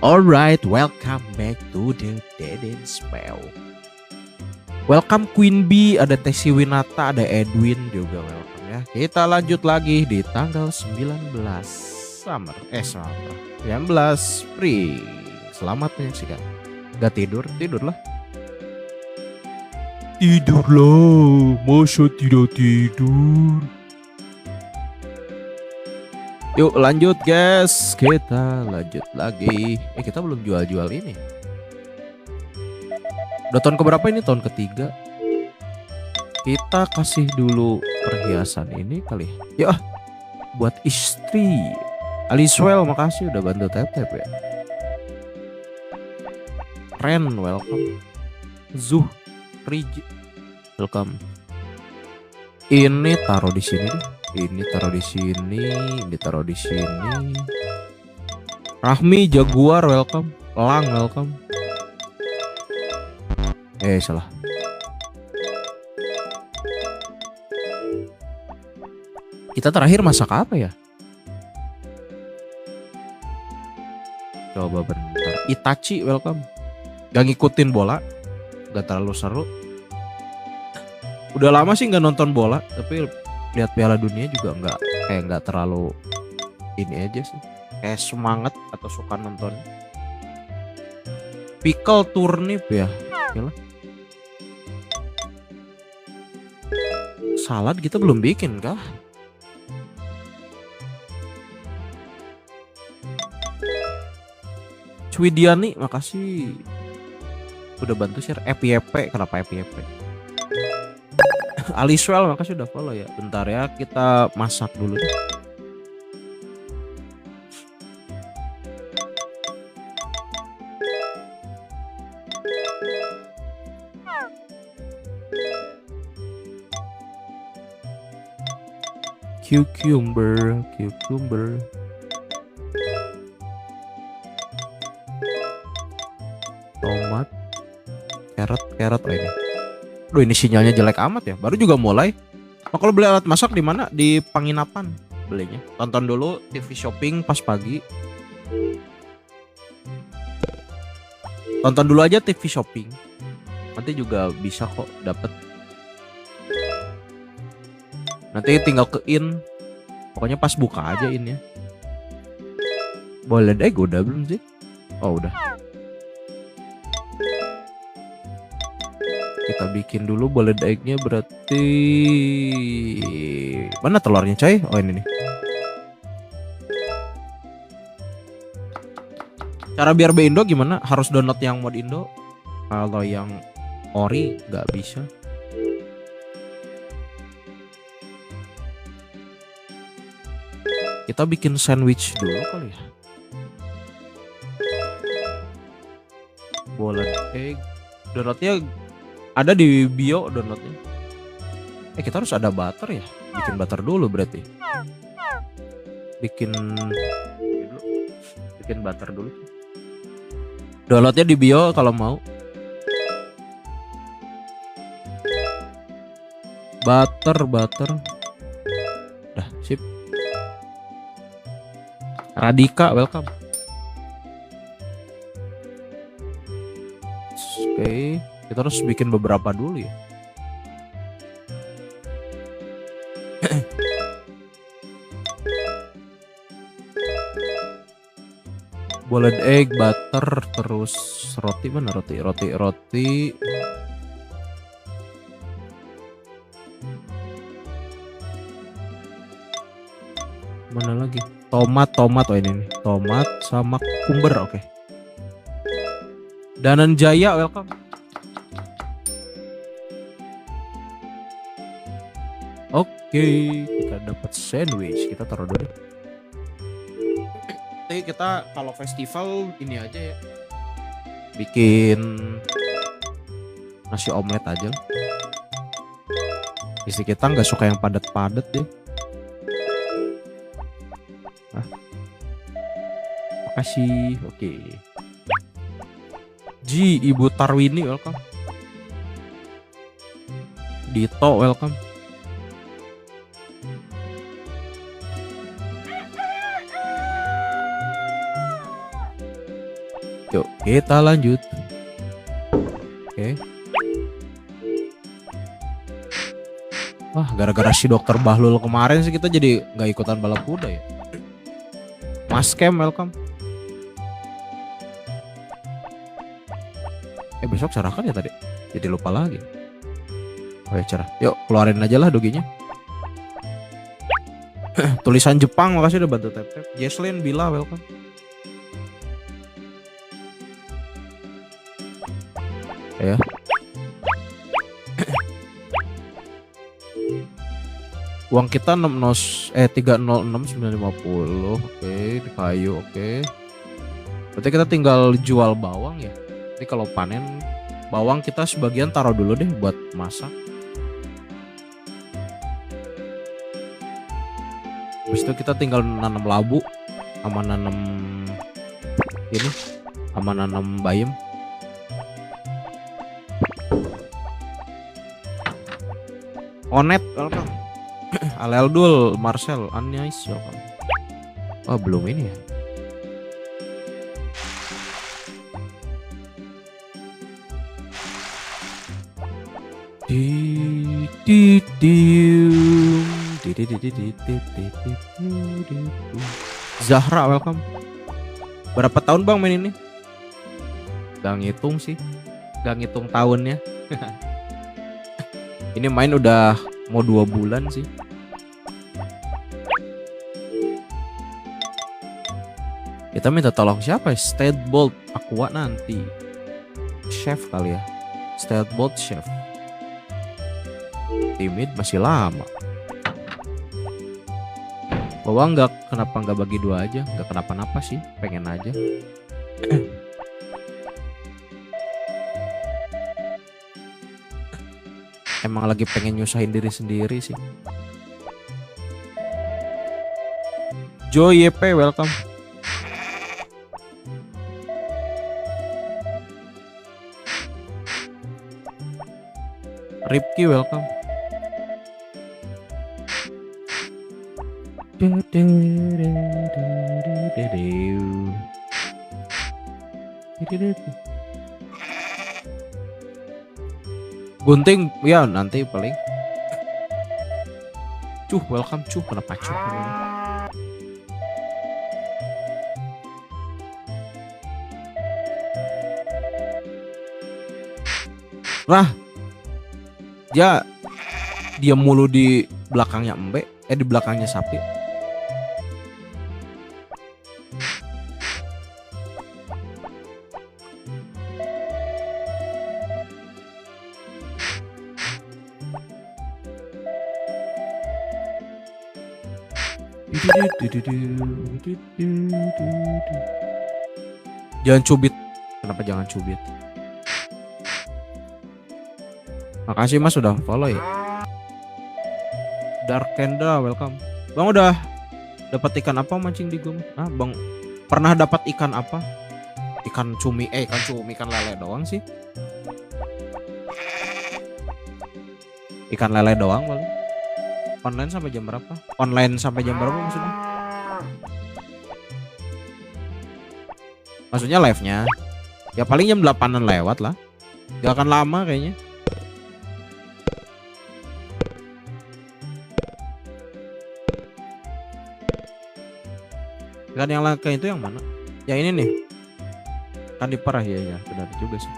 Alright, welcome back to the Deden Spell. Welcome Queen Bee, ada Tessy Winata, ada Edwin juga welcome ya. Kita lanjut lagi di tanggal 19 Summer, 19 Spring. Selamat menyaksikan. Gak tidur, tidurlah. Tidurlah, masa tidak tidur. Yuk lanjut guys, kita lanjut lagi. Kita belum jual-jual ini. Udah tahun keberapa ini? Tahun ketiga. Kita kasih dulu perhiasan ini kali. Ya, buat istri. Aliswell, makasih udah bantu tap-tap ya. Ren, welcome. Zuh, Riji, welcome. Ini taruh di sini deh. Ini taruh di sini, ini taruh di sini. Rahmi, Jaguar, welcome. Lang, welcome. Salah. Kita terakhir masak apa ya? Coba bentar. Itachi, welcome. Gak ngikutin bola, gak terlalu seru. Udah lama sih gak nonton bola, tapi lihat Piala Dunia juga nggak terlalu ini aja sih, kayak semangat atau suka nonton. Pickle turnip ya, yalah. Salad kita belum bikin kah? Cwidiani, makasih udah bantu share. FYP, kenapa FYP? Aliswell, makasih udah follow ya. Bentar ya, kita masak dulu deh. Cucumber. Tomat. Carrot ini. Duh, ini sinyalnya jelek amat ya. Baru juga mulai. Kalau beli alat masak di mana? Di penginapan belinya. Tonton dulu TV shopping pas pagi. Tonton dulu aja TV shopping. Nanti juga bisa kok dapet. Nanti tinggal ke in. Pokoknya pas buka aja in ya. Boleh deh, udah belum sih? Oh udah. Kita bikin dulu boiled egg-nya, berarti mana telurnya coy? Oh ini nih. Cara biar Indo gimana? Harus download yang mod Indo. Kalau yang ori nggak bisa. Kita bikin sandwich dulu kali ya. Boiled egg. Downloadnya ada di bio downloadnya. Kita harus ada butter ya. Bikin butter dulu berarti. Bikin butter dulu. Downloadnya di bio kalau mau. Butter. Dah, sip. Radika, welcome. Oke. Kita harus bikin beberapa dulu ya. Boiled egg, butter, terus roti mana roti. Mana lagi? Tomat oh ini nih. Tomat sama kukumber, oke. Dananjaya, welcome. Oke, kita dapat sandwich. Kita taruh dulu. Nanti kita kalau festival ini aja ya. Bikin nasi omelet aja. Istri kita nggak suka yang padat-padat deh. Makasih. Oke. Ibu Tarwini, welcome. Dito, welcome. Yuk kita lanjut. Oke. Wah, gara-gara si dokter Bahlul kemarin sih kita jadi nggak ikutan balap kuda ya. Mas Kem, welcome. Besok cerah kan ya tadi? Jadi lupa lagi. Oh ya cerah. Yuk keluarin aja lah doginya. Tulisan Jepang, makasih udah bantu tap-tap. Jesslyn, Bila, welcome. Ya. Uang kita 306.950. Oke, di kayu, oke. Berarti kita tinggal jual bawang ya. Jadi kalau panen bawang kita sebagian taruh dulu deh buat masak. Habis itu kita tinggal nanam labu sama nanam ini sama nanam bayam. Onet, welcome. Aleldul, Marcel, Anies, welcome. Oh belum ini ya. Zahra, welcome. Berapa tahun bang main ini? Gak ngitung sih, gak ngitung tahunnya. Ini main udah mau 2 bulan sih. Kita minta tolong siapa ya? Steadbolt Aqua nanti. Chef kali ya. Steadbolt Chef. Timid masih lama. Bawang kenapa nggak bagi 2 aja? Nggak kenapa-napa sih, pengen aja. Emang lagi pengen nyusahin diri sendiri sih. Joy YP, welcome. Ripki, welcome. Gunting ya nanti paling. Welcome kenapa cuh? Nah, dia mulu di belakangnya di belakangnya sapi. Jangan cubit. Kenapa jangan cubit? Makasih mas sudah follow ya. Dark Kendra, welcome. Bang udah dapat ikan apa mancing di gunung? Bang pernah dapat ikan apa? Ikan cumi, ikan lele doang sih. Ikan lele doang paling. Online sampai jam berapa? Online sampai jam berapa maksudnya? Maksudnya live-nya? Ya paling jam 8-an lewat lah. Gak akan lama kayaknya. Kan yang langka itu yang mana? Ya ini nih. Kan diperah ya, benar juga sih.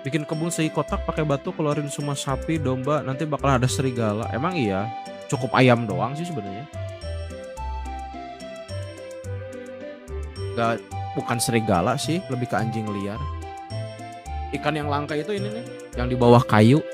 Bikin kebun segi kotak pakai batu, keluarin semua sapi, domba, nanti bakal ada serigala. Emang iya? Cukup ayam doang sih sebenarnya. Bukan serigala sih, lebih ke anjing liar. Ikan yang langka itu ini nih, yang di bawah kayu.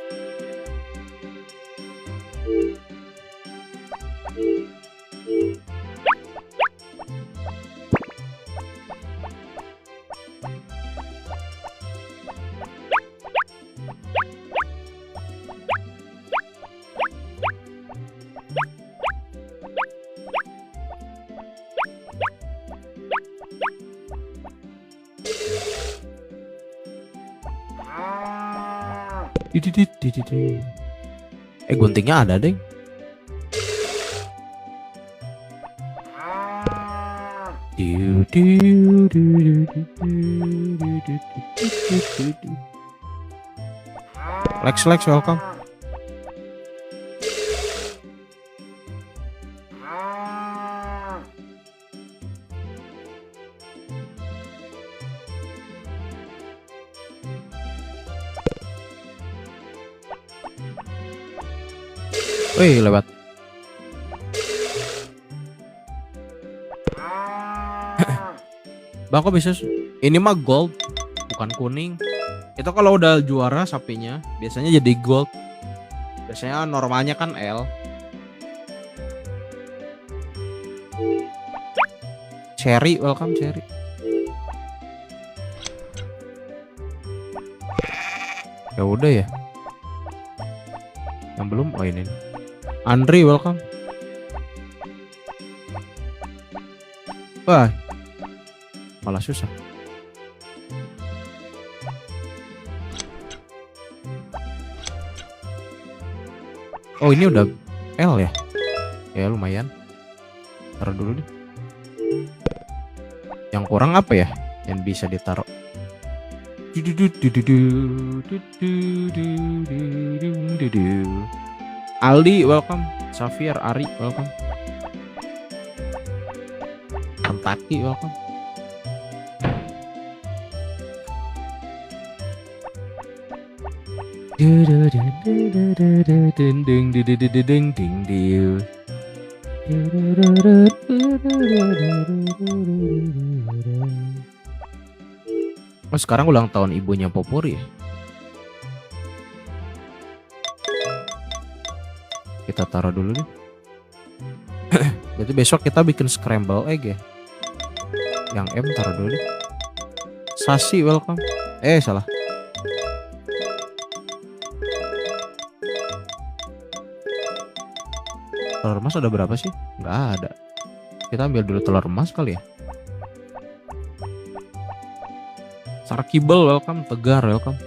Guntingnya ada deh. Lex, welcome. Wih, lewat. Bang, kok bisa? Ini mah gold, bukan kuning. Itu kalau udah juara sapinya, biasanya jadi gold. Biasanya normalnya kan L. Cherry, welcome Cherry. Ya udah ya. Yang belum, oh ini. Andri, welcome. Wah, malah susah. Oh, ini udah L ya? Ya lumayan. Taruh dulu deh. Yang kurang apa ya? Yang bisa ditaruh. Aldi, welcome. Xavier, Ari, welcome. Kentucky, welcome. Oh, sekarang ulang tahun ibunya Popuri ya? Kita taruh dulu deh. Jadi besok kita bikin scramble egg ya. Yang M taruh dulu deh. Sasi, welcome. Salah. Telur emas ada berapa sih? Nggak ada. Kita ambil dulu telur emas kali ya. Sarkibel, welcome. Tegar, welcome.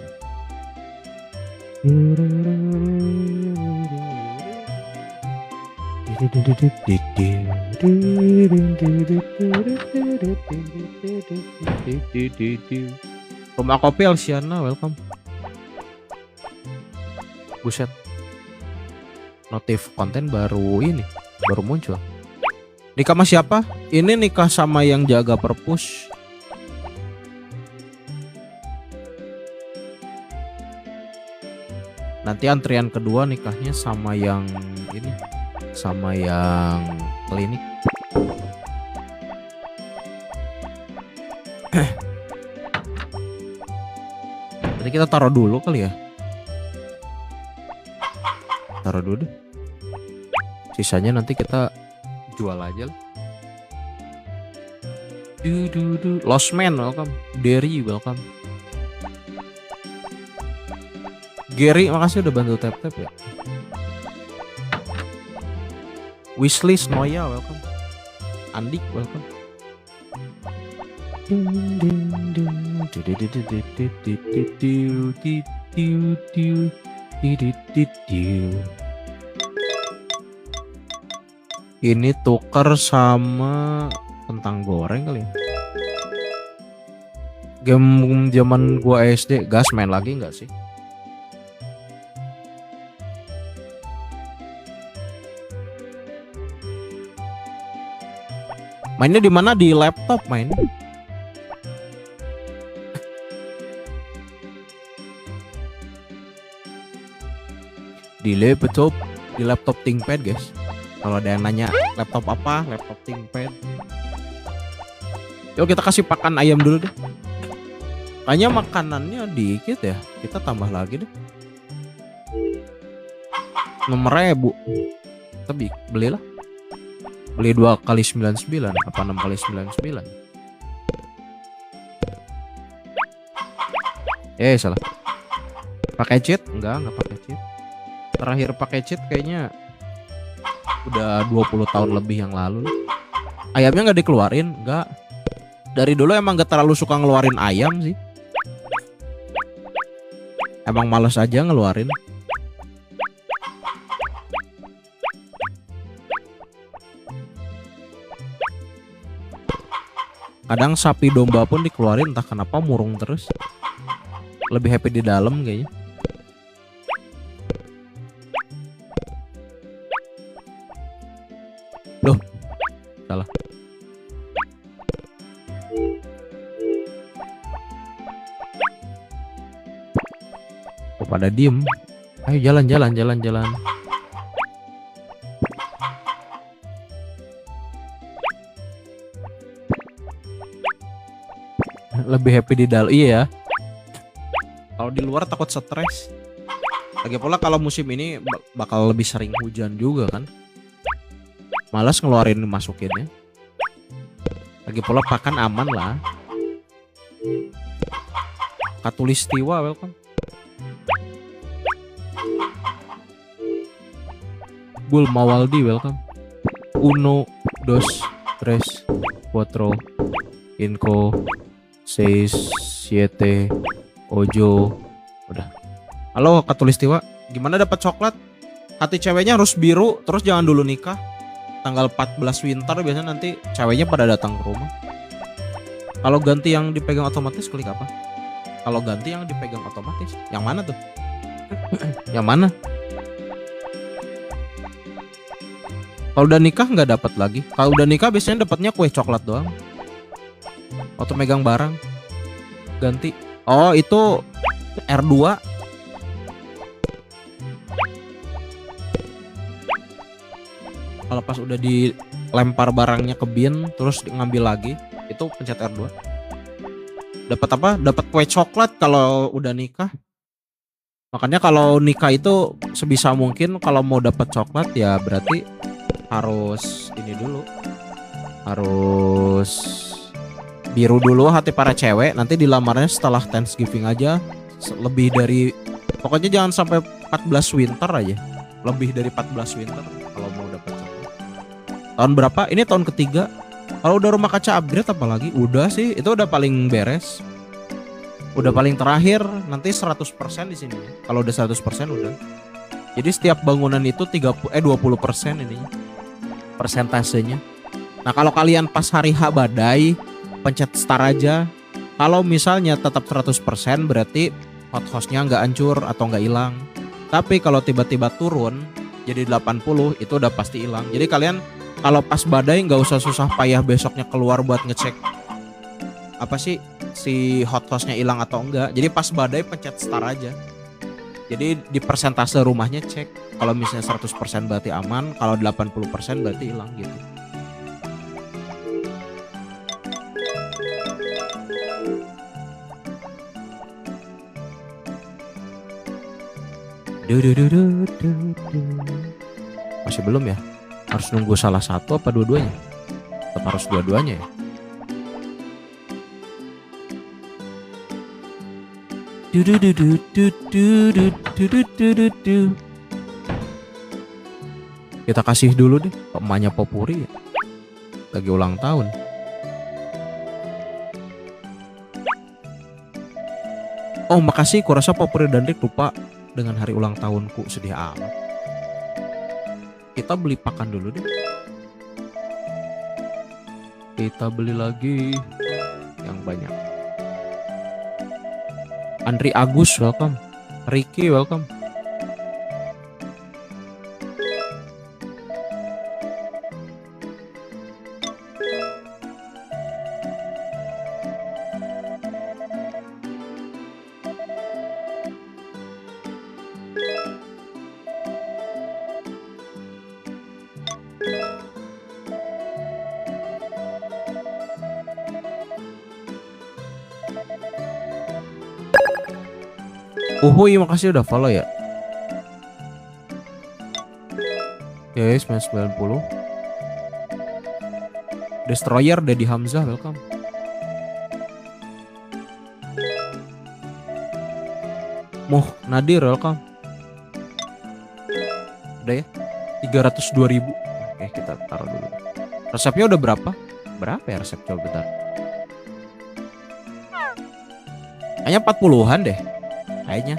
Rumah kopi Alsiana, welcome. Buset. Notif konten baru ini, baru muncul. Nikah sama siapa? Ini nikah sama yang jaga perpus. Nanti antrian kedua nikahnya sama yang ini, sama yang klinik. Jadi kita taruh dulu kali ya. Taruh dulu deh. Sisanya nanti kita jual aja lah. Lost Man, welcome. Derry, welcome. Gary, makasih udah bantu tap-tap ya. Wishlist Noya, welcome. Andik, welcome. Ini tuker sama kentang goreng kali ya. Game zaman gua SD, gas main lagi nggak sih? Mainnya di mana? Di laptop main. Di laptop ThinkPad guys. Kalau ada yang nanya laptop apa, laptop ThinkPad. Yuk kita kasih pakan ayam dulu deh. Kayaknya makanannya dikit ya. Kita tambah lagi deh. 6.000. Tapi belilah. Beli 2 kali 99 apa 6 kali 99. Salah. Pakai cheat? Enggak pakai cheat. Terakhir pakai cheat kayaknya udah 20 tahun lebih yang lalu. Ayamnya nggak dikeluarin, enggak. Dari dulu emang gak terlalu suka ngeluarin ayam sih. Emang males aja ngeluarin. Kadang sapi domba pun dikeluarin entah kenapa murung terus. Lebih happy di dalam kayaknya. Loh, salah. Oh, pada diem. Ayo jalan. Lebih happy di dalam. Iya ya. Kalau di luar takut stres. Lagi pula kalau musim ini bakal lebih sering hujan juga kan. Malas ngeluarin masukinnya. Lagi pula pakan aman lah. Katulistiwa welcome. Bul Mawaldi welcome. Uno, dos, tres, cuatro, cinco, seis, siete, ojo. Udah. Halo Katulistiwa, gimana dapat coklat? Hati ceweknya harus biru, terus jangan dulu nikah. Tanggal 14 winter biasanya nanti ceweknya pada datang ke rumah. Kalau ganti yang dipegang otomatis klik apa? Kalau ganti yang dipegang otomatis, yang mana tuh? Yang mana? Kalau udah nikah nggak dapat lagi. Kalau udah nikah biasanya dapatnya kue coklat doang. Atau megang barang. Ganti. Oh itu R2. Kalau pas udah dilempar barangnya ke bin terus ngambil lagi, itu pencet R2. Dapat apa? Dapat kue coklat kalau udah nikah. Makanya kalau nikah itu sebisa mungkin kalau mau dapat coklat ya berarti harus ini dulu. Harus biru dulu hati para cewek, nanti dilamarnya setelah Thanksgiving aja. Lebih dari pokoknya jangan sampai 14 winter aja. Lebih dari 14 winter kalau mau dapat coklat. Tahun berapa? Ini tahun ketiga. Kalau udah rumah kaca upgrade apalagi? Udah sih, itu udah paling beres. Udah paling terakhir nanti 100% di sini. Kalau udah 100% udah. Jadi setiap bangunan itu 20% ini persentasenya. Nah, kalau kalian pas hari H badai pencet start aja. Kalau misalnya tetap 100% berarti hothostnya nggak hancur atau nggak hilang. Tapi kalau tiba-tiba turun jadi 80 itu udah pasti hilang. Jadi kalian kalau pas badai nggak usah susah payah besoknya keluar buat ngecek apa sih si hothostnya hilang atau enggak. Jadi pas badai pencet start aja. Jadi di persentase rumahnya cek. Kalau misalnya 100% berarti aman, kalau 80% berarti hilang gitu. Masih belum ya? Harus nunggu salah satu apa dua-duanya? Tetap harus dua-duanya ya? Kita kasih dulu deh emaknya Popuri ya. Lagi ulang tahun. Oh makasih, kurasa Popuri dan Rick lupa dengan hari ulang tahunku. Sedih amat. Kita beli pakan dulu deh. Kita beli lagi yang banyak. Andri Agus welcome. Ricky welcome. Uhuy makasih udah follow ya. Oke 990. Destroyer Dedi Hamzah welcome. Muh Nadir welcome. Udah ya 302.000. Oke kita taruh dulu. Resepnya udah berapa? Berapa ya resep, coba bentar. Kayaknya 40-an deh. Kayaknya.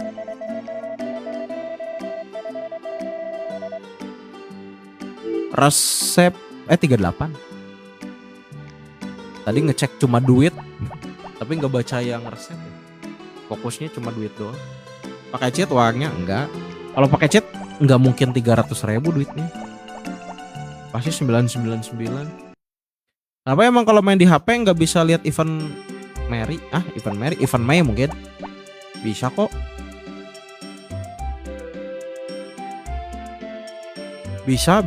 Resep 38. Tadi ngecek cuma duit, tapi nggak baca yang resep ya. Fokusnya cuma duit doang. Pakai cheat uangnya enggak. Kalau pakai cheat nggak mungkin 300.000 duitnya. Pasti 999. Kenapa emang kalau main di HP nggak bisa lihat event Mary? Event May mungkin. Bisa kok. Bisa.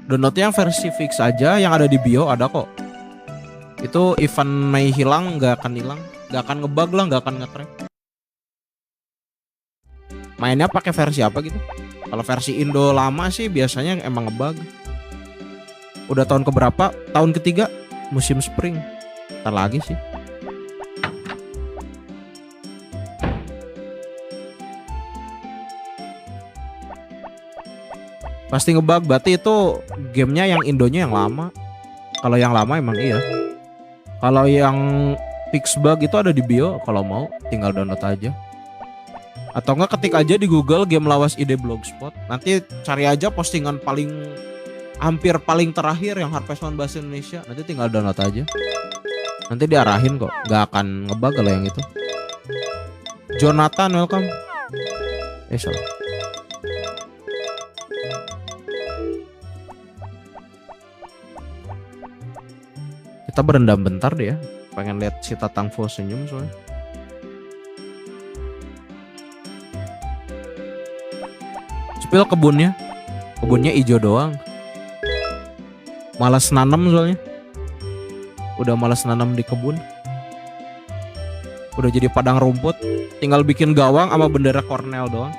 Downloadnya yang versi fix aja, yang ada di bio ada kok. Itu event Mei hilang, nggak akan hilang, nggak akan ngebug lah, nggak akan nge-track. Mainnya pakai versi apa gitu? Kalau versi Indo lama sih biasanya emang ngebug. Udah tahun keberapa? Tahun ketiga musim spring. Ntar lagi sih. Pasti ngebug, berarti itu gamenya yang Indonya yang lama. Kalau yang lama emang iya. Kalau yang fix bug itu ada di bio, kalau mau tinggal download aja. Atau enggak ketik aja di Google game lawas ide blogspot. Nanti cari aja postingan hampir paling terakhir yang Harvest Moon bahasa Indonesia. Nanti tinggal download aja. Nanti diarahin kok, nggak akan ngebug kalau yang itu. Jonathan welcome. Salah. Kita berendam bentar deh ya. Pengen lihat si Tatang Fo senyum soalnya. Spill kebunnya hijau doang. Malas nanam soalnya. Udah malas nanam di kebun. Udah jadi padang rumput. Tinggal bikin gawang sama bendera Cornell doang.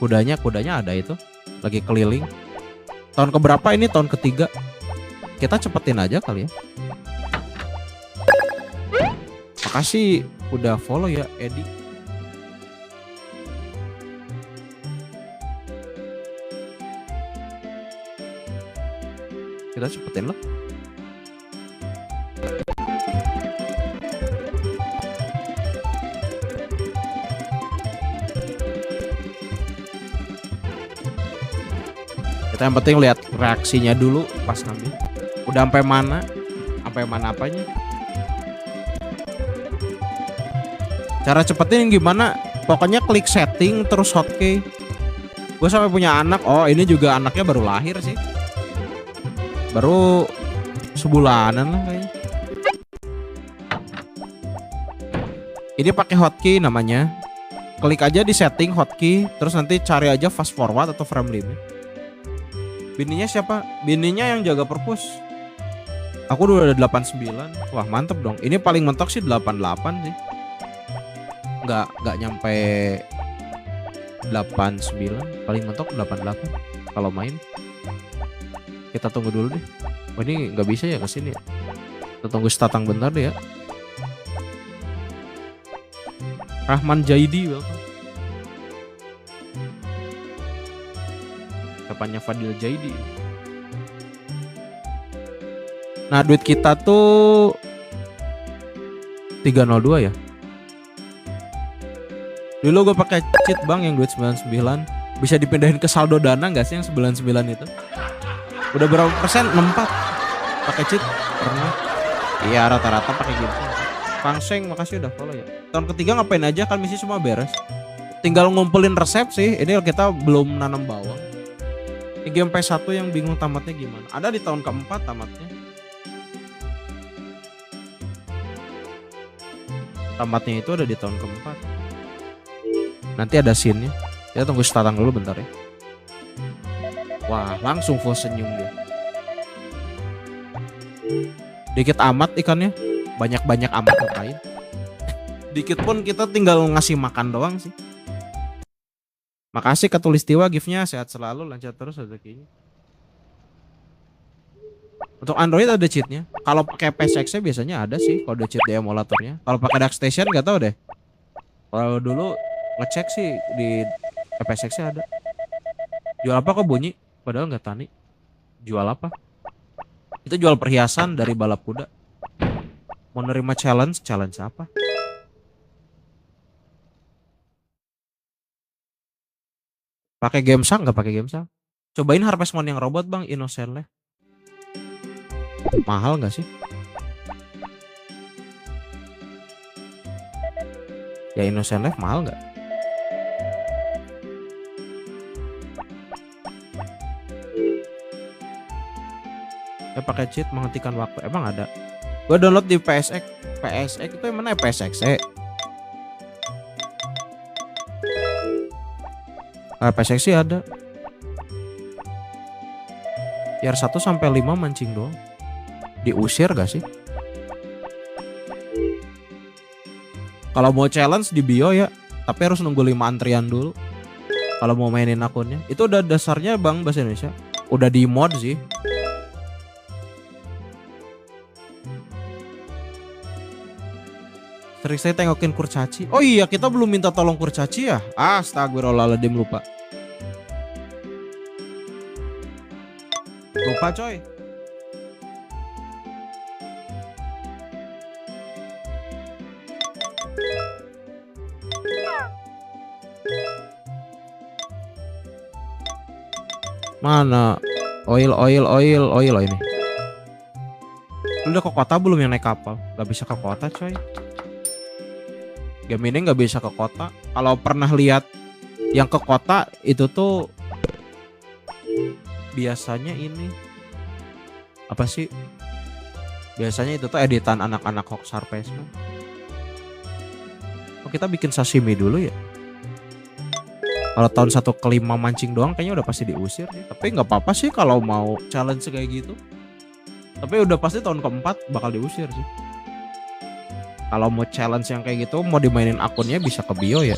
Kudanya ada itu. Lagi keliling. Tahun keberapa ini? Tahun ketiga. Kita cepetin aja kali ya. Makasih udah follow ya Edi. Kita cepetin lah. Kita yang penting lihat reaksinya dulu pas ngambil. Udah sampai mana? Sampai mana apanya? Cara cepetin gimana? Pokoknya klik setting terus hotkey. Gue sampai punya anak. Oh ini juga anaknya baru lahir sih. Baru sebulanan lah kayaknya. Ini pakai hotkey namanya. Klik aja di setting hotkey. Terus nanti cari aja fast forward atau frame limit. Bininya siapa? Bininya yang jaga perpus. Aku udah 89. Wah mantep dong. Ini paling mentok sih 88 sih. Nggak nyampe 89. Paling mentok 88 kalau main. Kita tunggu dulu deh. Oh ini nggak bisa ya kesini. Kita tunggu statang bentar deh ya. Rahman Jaidi welcome. Kapannya Fadil Jaidi. Nah duit kita tuh 302 ya. Dulu gue pakai cheat bang yang duit 99. Bisa dipindahin ke saldo dana nggak sih yang 99 itu? Udah berapa persen? 64. Pakai cheat pernah. Iya rata-rata pakai gitu. Fangseng makasih udah follow ya. Tahun ketiga ngapain aja kan misi semua beres. Tinggal ngumpulin resep sih. Ini kita belum nanam bawang. Ini game PS1 yang bingung tamatnya gimana. Ada di tahun keempat tamatnya. Tamatnya itu ada di tahun keempat. Nanti ada scene-nya. Kita tunggu statang dulu bentar ya. Wah langsung full senyum dia. Dikit amat ikannya. Banyak-banyak amat ngapain. Dikit pun kita tinggal ngasih makan doang sih. Makasih Katulistiwa gift-nya. Sehat selalu, lancar terus rezekinya. Untuk Android ada cheatnya. Kalau pakai PSX biasanya ada sih kode cheat di emulatornya. Kalau pakai DuckStation nggak tahu deh. Kalau dulu ngecek sih di PSX ada. Jual apa kok bunyi? Padahal nggak tani. Jual apa? Itu jual perhiasan dari balap kuda. Mau nerima challenge apa? Pakai Gemsa nggak pakai Gemsa? Cobain Harvest Moon yang robot bang, Innocent Life. Mahal nggak sih? Ya Innocent Life mahal nggak? Saya pakai cheat menghentikan waktu. Emang ada? Gue download di PSX. PSX itu yang mana ya? PSX. PSX sih ada. Tier 1 sampai 5 mancing doang. Diusir gak sih? Kalau mau challenge di bio ya, tapi harus nunggu 5 antrian dulu. Kalau mau mainin akunnya, itu udah dasarnya bang bahasa Indonesia. Udah di mod sih. Sering saya tengokin kurcaci. Oh iya, kita belum minta tolong kurcaci ya? Astagfirullahaladzim, lupa. Lupa coy. Mana? Oil ini. Lu udah ke kota belum yang naik kapal? Gak bisa ke kota coy. Game ini gak bisa ke kota. Kalau pernah lihat yang ke kota itu tuh biasanya ini apa sih? Biasanya itu tuh editan anak-anak Hoax Harvest Moon. Oh, kita bikin sashimi dulu ya. Kalau tahun 1 ke 5 mancing doang kayaknya udah pasti diusir ya. Tapi nggak apa-apa sih kalau mau challenge kayak gitu. Tapi udah pasti tahun keempat bakal diusir sih. Kalau mau challenge yang kayak gitu, mau dimainin akunnya bisa ke bio ya.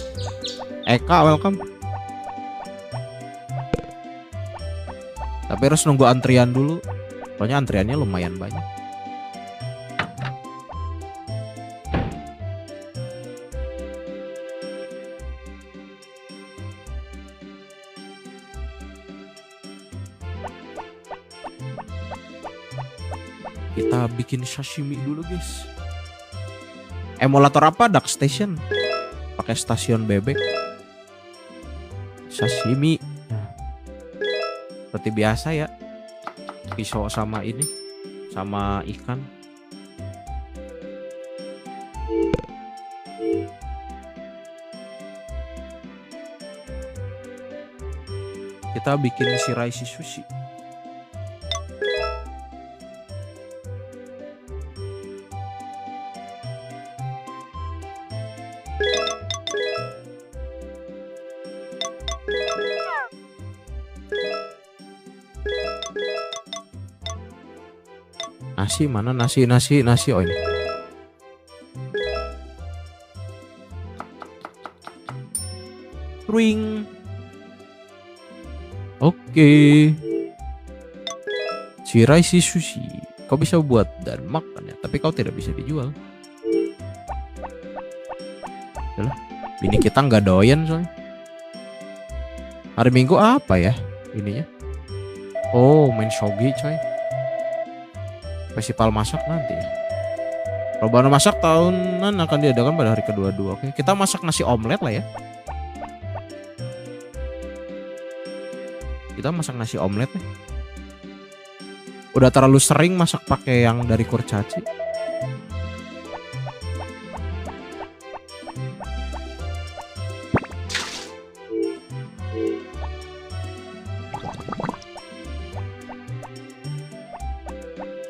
Eka welcome. Tapi harus nunggu antrian dulu. Soalnya antriannya lumayan banyak. Kita bikin sashimi dulu guys. Emulator apa? Dark Station. Pakai stasiun bebek. Sashimi. Seperti biasa ya. Pisau sama ini. Sama ikan. Kita bikin shiraisi sushi. Nasi mana? Nasi oh ini. Ring. Oke. Shiraisi sushi. Kau bisa buat dan makan ya, tapi kau tidak bisa dijual. Yalah, bini kita nggak doyan soalnya. Hari Minggu apa ya ininya? Oh, main shogi coy. Festival masak nanti. Perlombaan masak tahunan akan diadakan pada hari kedua-dua. Oke, kita masak nasi omelet lah ya. Kita masak nasi omelet nih. Udah terlalu sering masak pakai yang dari kurcaci.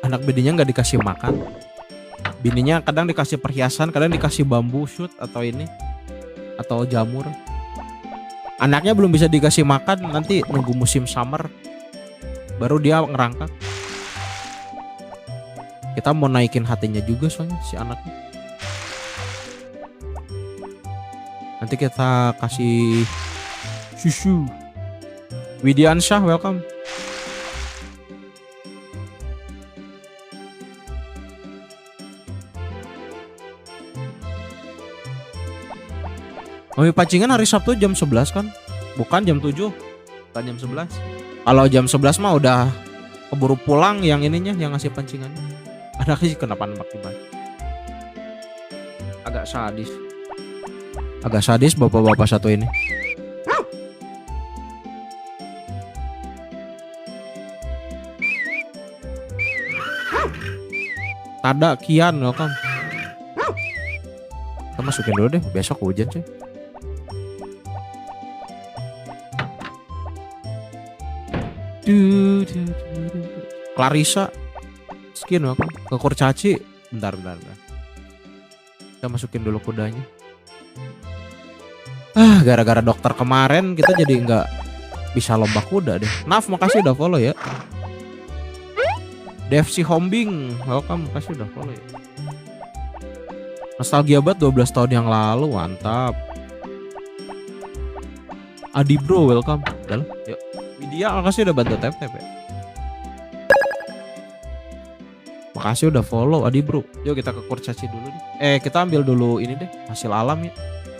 Anak bininya nggak dikasih makan. Bininya kadang dikasih perhiasan, kadang dikasih bambu shoot atau ini atau jamur. Anaknya belum bisa dikasih makan, nanti nunggu musim summer baru dia ngerangkak. Kita mau naikin hatinya juga soalnya si anaknya. Nanti kita kasih susu. Widiansyah welcome. Kami pancingan hari Sabtu jam 11 kan? Bukan jam 7. Bukan jam 11. Kalau jam 11 mah keburu pulang yang ininya, yang ngasih pancingannya. Ada sih kenapa nembak di ban. Agak sadis. Agak sadis bapak-bapak satu ini. Tada Kian, welcome. Kita masukin dulu deh, besok hujan sih. Clarissa skin welcome. Ke Kurcaci. Bentar. Kita masukin dulu kudanya. Gara-gara dokter kemarin kita jadi nggak bisa lomba kuda deh. Naf, makasih udah follow ya. Devsi Hombing, welcome, makasih udah follow ya. Nostalgia banget 12 tahun yang lalu, mantap. Adi bro, welcome. Udah, yuk. Widya, makasih udah bantu tap ya. Makasih udah follow Adi bro. Yuk kita ke Kurcaci dulu nih. Kita ambil dulu ini deh, hasil alam ya.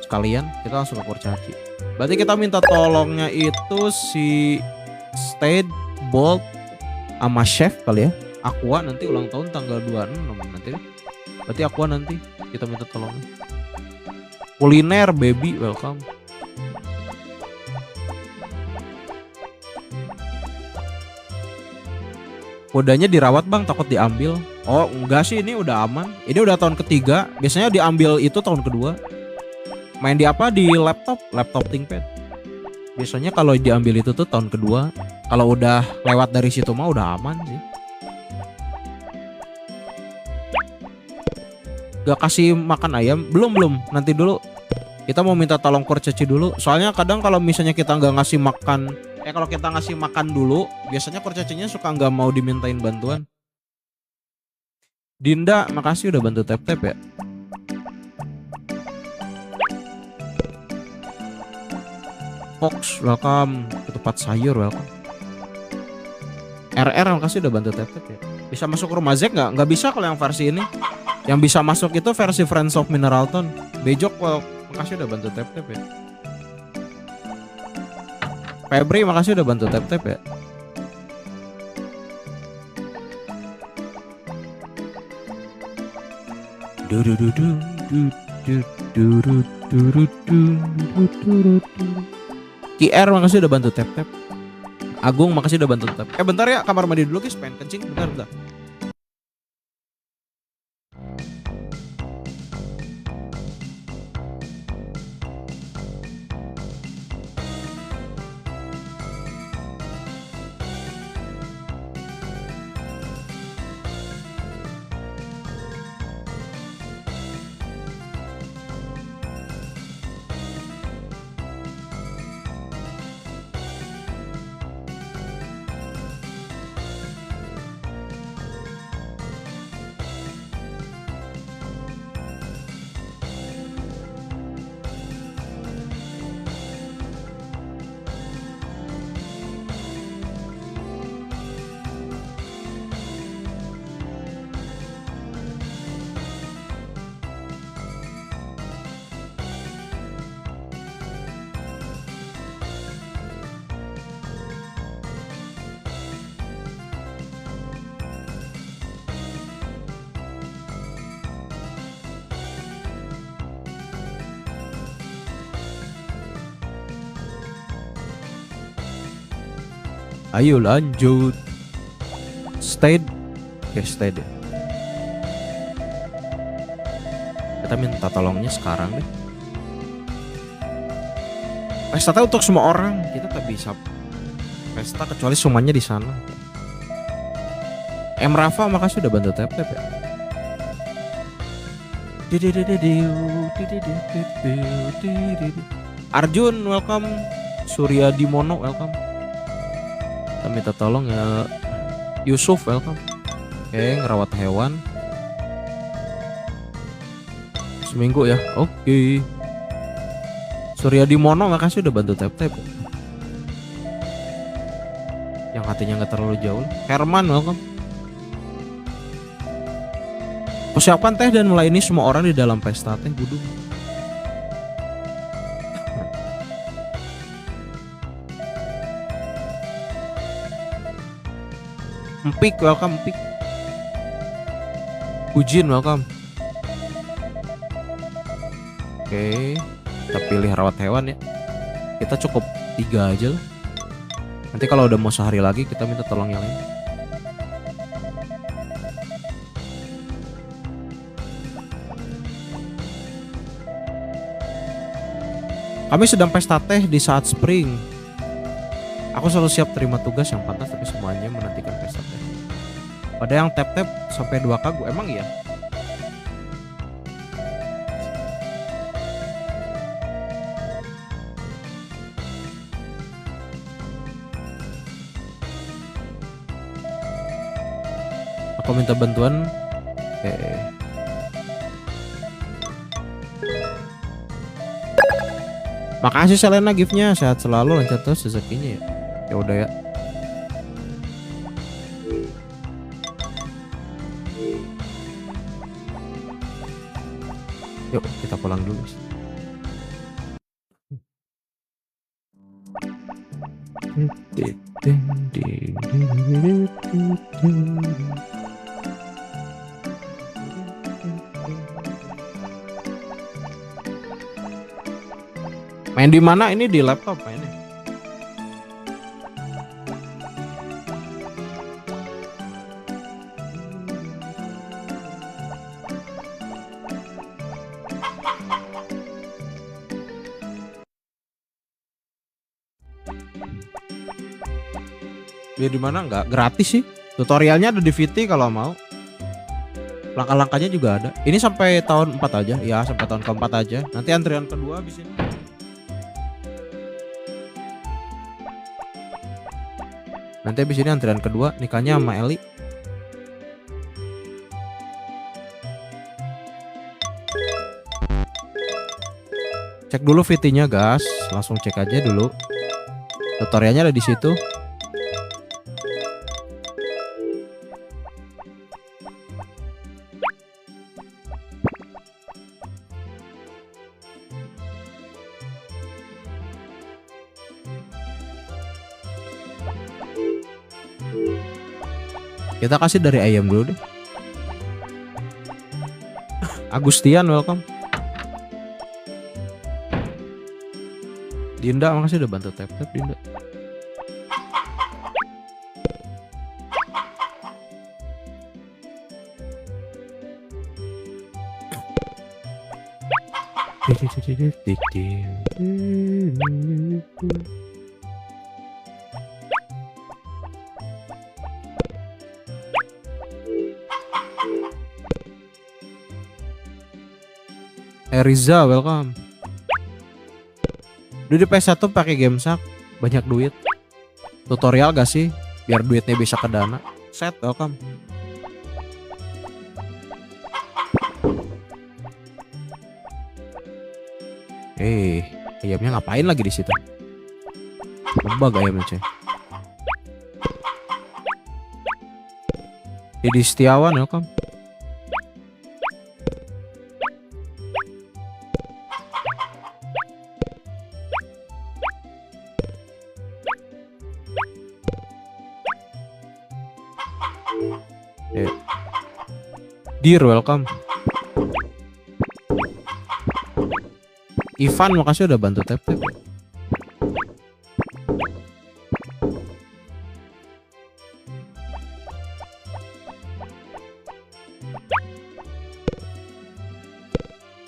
Sekalian kita langsung ke Kurcaci. Berarti kita minta tolongnya itu si Stade, Bolt, sama Chef kali ya. Aqua nanti ulang tahun tanggal 26 nanti. Berarti Aqua nanti kita minta tolongnya. Kuliner baby, welcome. Kudanya dirawat bang, takut diambil. Oh enggak sih, ini udah aman. Ini udah tahun ketiga. Biasanya diambil itu tahun kedua. Main di apa? Di laptop ThinkPad. Biasanya kalau diambil itu tuh tahun kedua. Kalau udah lewat dari situ mah udah aman sih. Gak kasih makan ayam? Belum. Nanti dulu. Kita mau minta tolong Kurcaci dulu. Soalnya kadang kalau misalnya kita nggak ngasih makan, kalau kita ngasih makan dulu, biasanya Kurcacinya suka nggak mau dimintain bantuan. Dinda, makasih udah bantu tap-tap ya. Fox, welcome. Ketupat sayur, welcome. RR, makasih udah bantu tap-tap ya. Bisa masuk rumah Zack nggak? Nggak bisa kalau yang versi ini. Yang bisa masuk itu versi Friends of Mineralton. Bejok, makasih udah bantu tap-tap ya. Febri, makasih udah bantu tap-tap ya. QR, makasih udah bantu tap-tap. Agung, makasih udah bantu tap. Bentar ya, kamar mandi dulu guys, pengen kencing. Bentar. Ayo lanjut. Stayed. Stayed ya. Kita minta tolongnya sekarang deh. Pesta untuk semua orang. Kita tak bisa pesta kecuali semuanya di sana. M Rafa, makasih udah bantu tap-tap ya. Arjun, welcome. Surya Dimono, welcome. Kita minta tolong ya. Yusuf, welcome. Oke, ngerawat hewan seminggu ya. Oke. Surya Dimono, makasih udah bantu tap-tap. Yang hatinya nggak terlalu jauh. Herman, welcome. Persiapan teh dan melayani semua orang di dalam pesta teh, Budung. Empik, welcome Empik. Ujin, welcome. Oke, kita pilih rawat hewan ya. Kita cukup 3 aja lah. Nanti kalau udah mau sehari lagi kita minta tolong yang lain. Kami sedang pesta teh di saat spring. Aku selalu siap terima tugas yang pantas, tapi semuanya menantikan pesta teh. Pada yang tap-tap sampai 2 kagu, emang iya? Aku minta bantuan. Oke. Makasih Selena giftnya, sehat selalu, lancar terus rezekinya ya. Ya udah ya. Yuk kita pulang dulu. Main di mana ini, di laptop mainnya? Dia di mana? Enggak gratis sih. Tutorialnya ada di VT kalau mau. Langkah-langkahnya juga ada. Ini sampai tahun 4 aja. Ya, sampai tahun keempat aja. Nanti antrian kedua habis ini. Nanti habis ini antrian kedua nikahnya sama Eli. Cek dulu VT-nya, gas. Langsung cek aja dulu. Tutorialnya ada di situ. Kita kasih dari ayam dulu deh. Agustian, welcome. Dinda, makasih udah bantu tap-tap Dinda. Riza, welcome. Udah di PS1 pakai GameShark, banyak duit. Tutorial gak sih? Biar duitnya bisa ke dana. Set, welcome. Ayamnya ngapain lagi di situ? Lembag ayamnya, coy. Didi Setiawan, welcome. Dear, welcome. Ivan, makasih udah bantu tap-tap.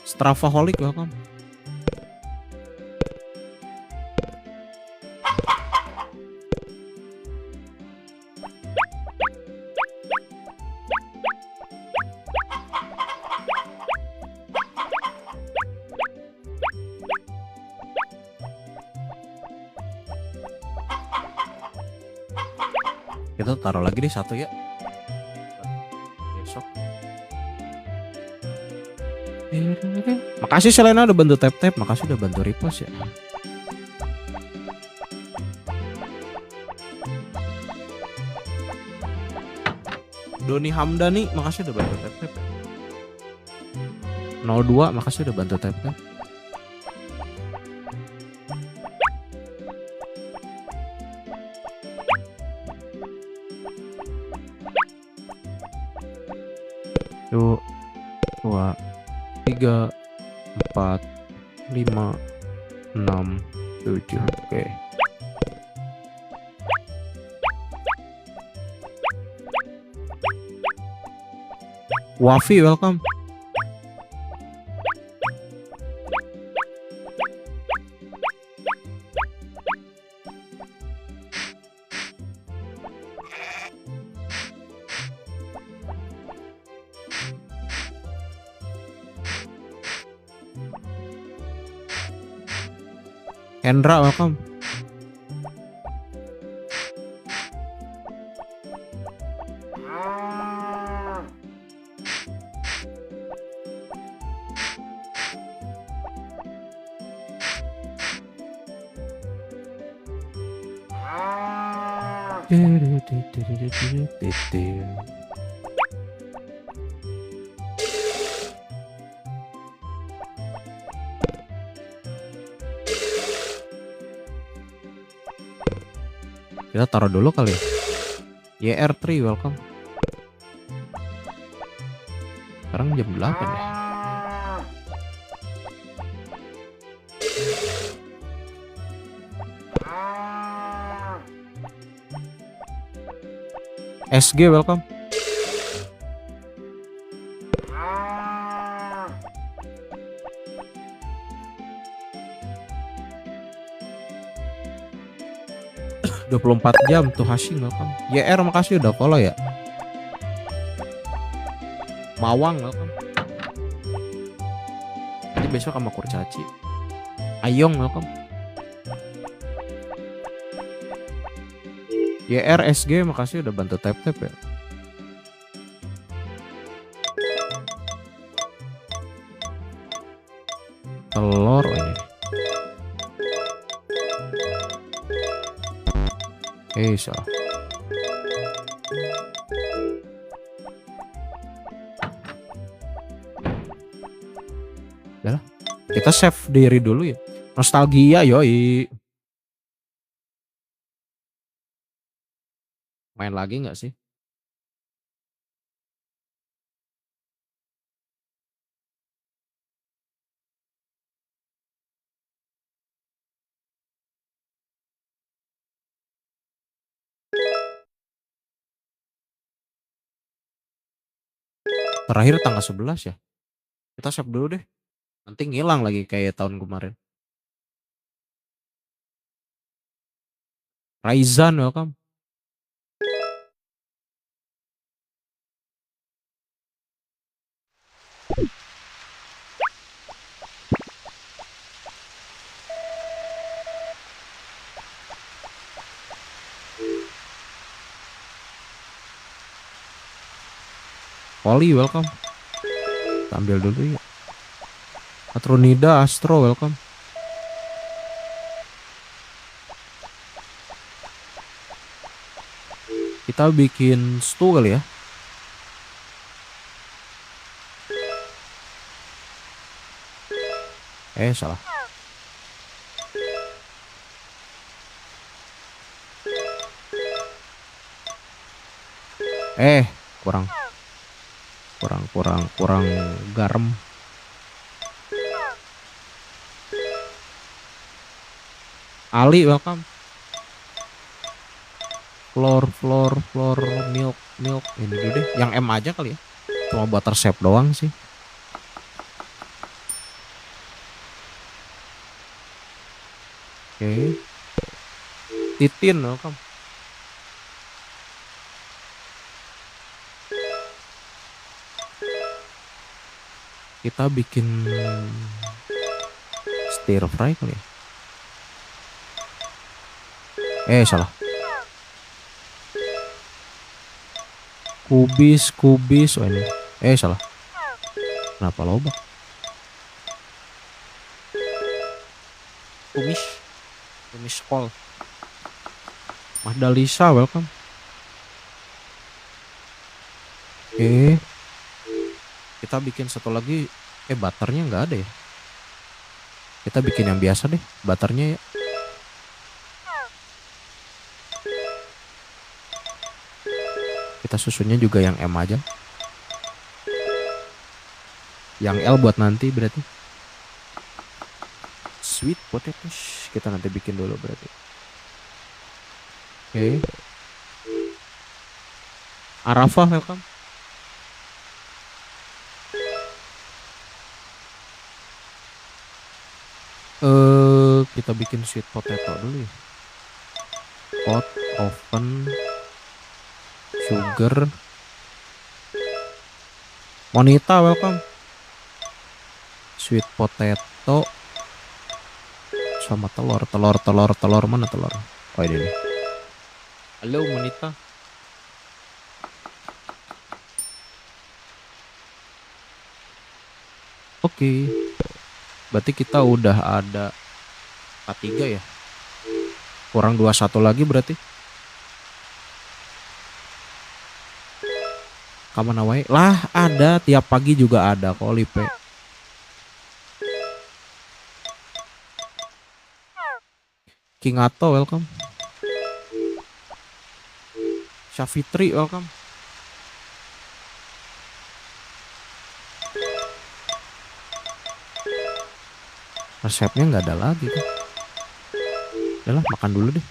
Stravaholic, welcome. Kita taruh lagi deh satu ya. Besok. Makasih Selena udah bantu tap-tap. Makasih udah bantu repost ya. Doni Hamdani, makasih udah bantu tap-tap. 02, makasih udah bantu tap-tap. 2, 3, 4, 5, 6, 7. Oke. Wafi, welcome. Hendra, welcome. Kita taruh dulu kali ya. YR3, welcome. Sekarang jam 8 ya. SG, welcome. Udah 24 jam tuh Hashing, welcome. YR makasih udah follow ya. Mawang, welcome. Nanti besok sama kurcaci. Ayong, welcome. YR SG makasih udah bantu tap-tap ya. Telur ini. Salah. Udah lah. Kita save diri dulu ya. Nostalgia yoi. Main lagi nggak sih? Terakhir tanggal 11 ya. Kita save dulu deh. Nanti ngilang lagi kayak tahun kemarin. Raizan, welcome. Poli, welcome. Ambil dulu ya. Patronida, Astro, welcome. Kita bikin stew kali ya. Salah. Kurang garam. Ali, welcome. Floor, milk. Ini dulu deh. Yang M aja kali ya. Cuma buat resep doang sih. Oke. Titin, welcome. Kita bikin stir fry kali ya. Salah. Kubis. Oh ini. Salah. Kenapa lobak? Kumis kol. Mahdalisa, welcome. Oke. Kita bikin satu lagi. Butternya nggak ada ya. Kita bikin yang biasa deh. Butternya ya. Kita susunya juga yang M aja. Yang L buat nanti berarti. Sweet potatoes kita nanti bikin dulu berarti. Oke. Arafah welcome. Kita bikin sweet potato dulu ya. Pot, oven, sugar. Monita welcome. Sweet potato sama telur mana telur? Oh ini nih. Halo Monita. Oke. Berarti kita udah ada K3 ya. Kurang 21 lagi berarti. Kapan awai? Lah ada tiap pagi juga ada kok Lipe. King Ato welcome. Syafitri welcome. Resepnya nggak ada lagi kan. Udahlah makan dulu deh.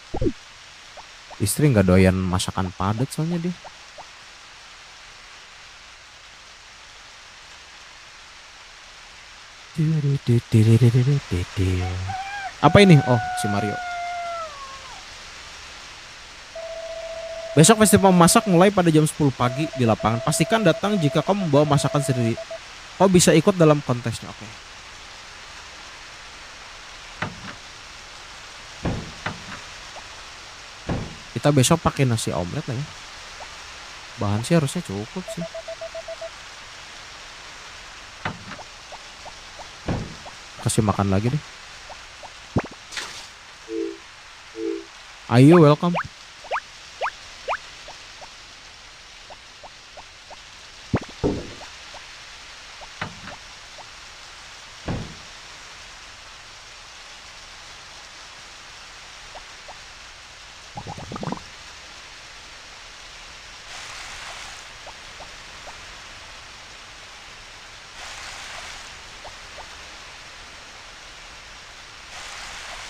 Istri nggak doyan masakan padat soalnya dia. Apa ini? Oh si Mario. Besok festival memasak mulai pada jam 10 pagi di lapangan. Pastikan datang jika kamu membawa masakan sendiri. Kau bisa ikut dalam kontesnya. Oke. Kita besok pakai nasi omelet lah ya. Bahan sih harusnya cukup sih. Kasih makan lagi deh. Ayo welcome.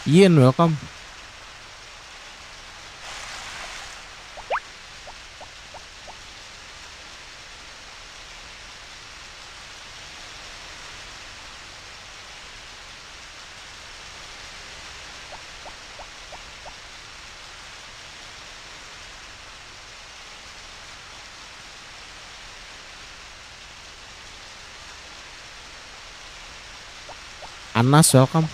Yin welcome. Anas welcome.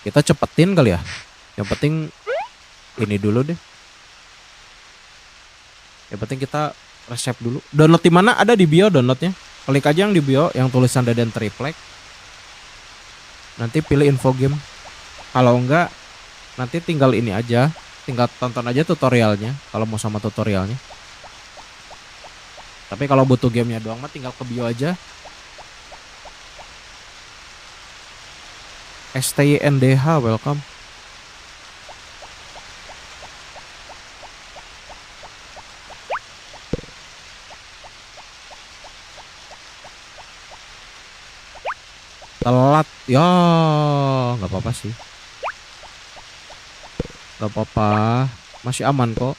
Kita cepetin kali ya. Yang penting ini dulu deh. Yang penting kita resep dulu. Download di mana? Ada di bio downloadnya. Klik aja yang di bio yang tulisan Deden Triplek. Nanti pilih info game. Kalau enggak nanti tinggal ini aja. Tinggal tonton aja tutorialnya. Kalau mau sama tutorialnya. Tapi kalau butuh gamenya doang mah tinggal ke bio aja. STYNDH welcome. Telat ya nggak apa-apa sih, nggak apa-apa, masih aman kok,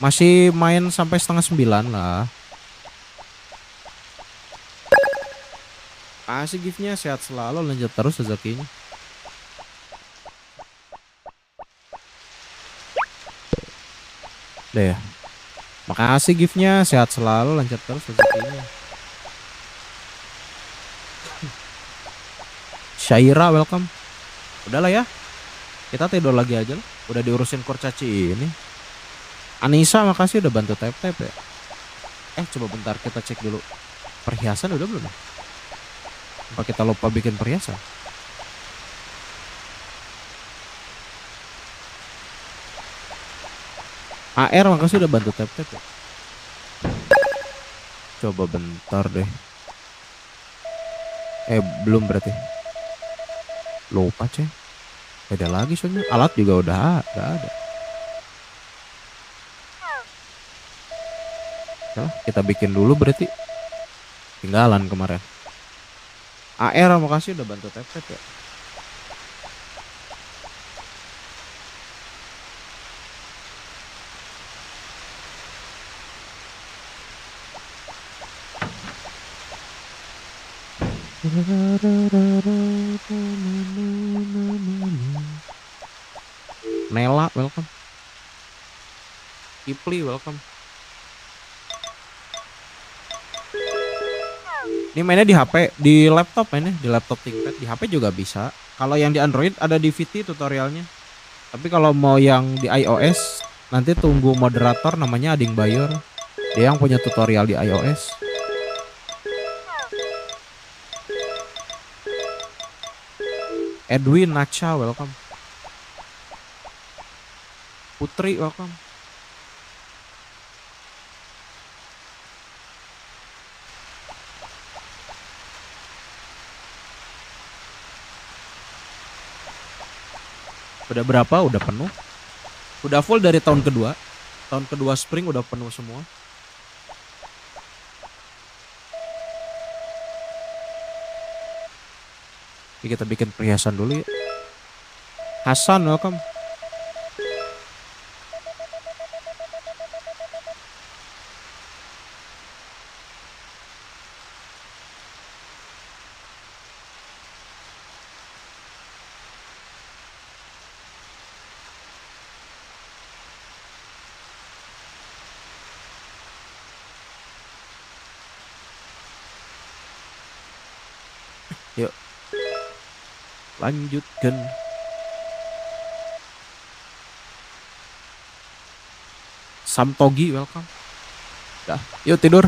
masih main sampai setengah 9 lah. Kasih giftnya, sehat selalu, lanjut terus rezekinya. Deh ya. Makasih giftnya, sehat selalu, lanjut terus rezekinya. Syaira welcome. Udahlah ya, kita tidur lagi aja lah. Udah diurusin kurcaci ini. Anissa makasih udah bantu tap-tap ya. Coba bentar kita cek dulu. Perhiasan udah belum? Apa kita lupa bikin perhiasan? AR makasih udah bantu tap-tap ya. Coba bentar deh. Belum berarti. Lupa cek. Beda lagi soalnya. Alat juga udah ada. Ya, kita bikin dulu berarti. Tinggalan kemarin. AR makasih udah bantu tap ya. Nela welcome. Kipli welcome. Ini mainnya di HP, di laptop mainnya, di laptop ThinkPad, di HP juga bisa. Kalau yang di Android ada di VT tutorialnya. Tapi kalau mau yang di iOS, nanti tunggu moderator namanya Ading Bayor. Dia yang punya tutorial di iOS. Edwin Nacha welcome. Putri welcome. Udah berapa? Udah penuh. Udah full dari tahun kedua. Tahun kedua spring udah penuh semua. Oke, kita bikin perhiasan dulu ya. Hasan welcome. Yuk. Lanjutkan. Samtogi welcome. Dah, yuk tidur.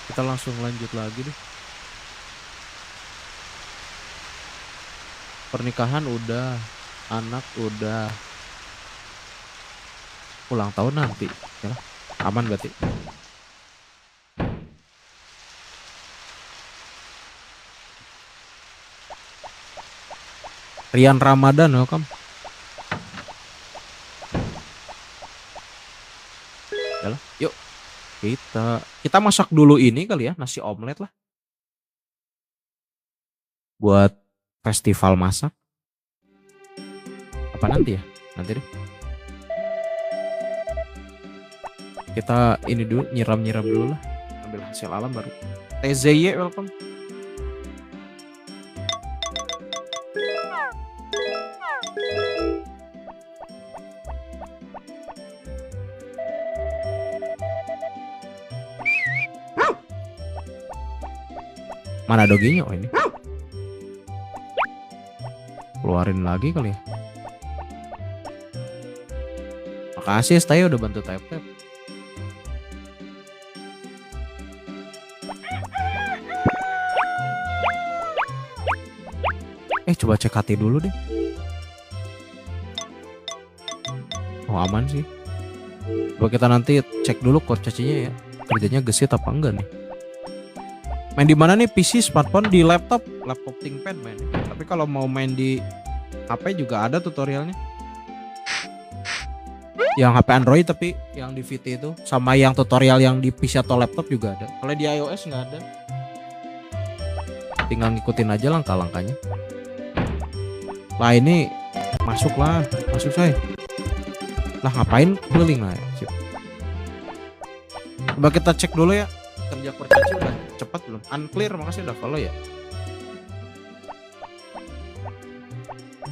Kita langsung lanjut lagi deh. Pernikahan udah, anak udah. Ulang tahun nanti. Ya, aman berarti. Rian Ramadan welcome. Yalah, yuk. Kita masak dulu ini kali ya, nasi omelet lah. Buat festival masak. Apa nanti ya? Nanti deh. Kita ini dulu, nyiram-nyiram dulu lah. Ambil hasil alam baru. TZY welcome. Mana doginya? Oh ini. Keluarin lagi kali ya. Makasih stay udah bantu tap-tap. Coba cek hati dulu deh. Oh aman sih. Coba kita nanti cek dulu kode cacinya ya. Kerjanya gesit apa enggak nih. Main di mana nih? PC, smartphone, di laptop ThinkPad main. Tapi kalau mau main di HP juga ada tutorialnya. Yang HP Android tapi yang di VT itu sama yang tutorial yang di PC atau laptop juga ada. Kalau di iOS nggak ada. Tinggal ngikutin aja langkah-langkahnya. Lah ini masuk saya. Lah ngapain keliling lah ya. Coba kita cek dulu ya. Kerja kurcaci udah cepat belum? Unclear makasih udah follow ya.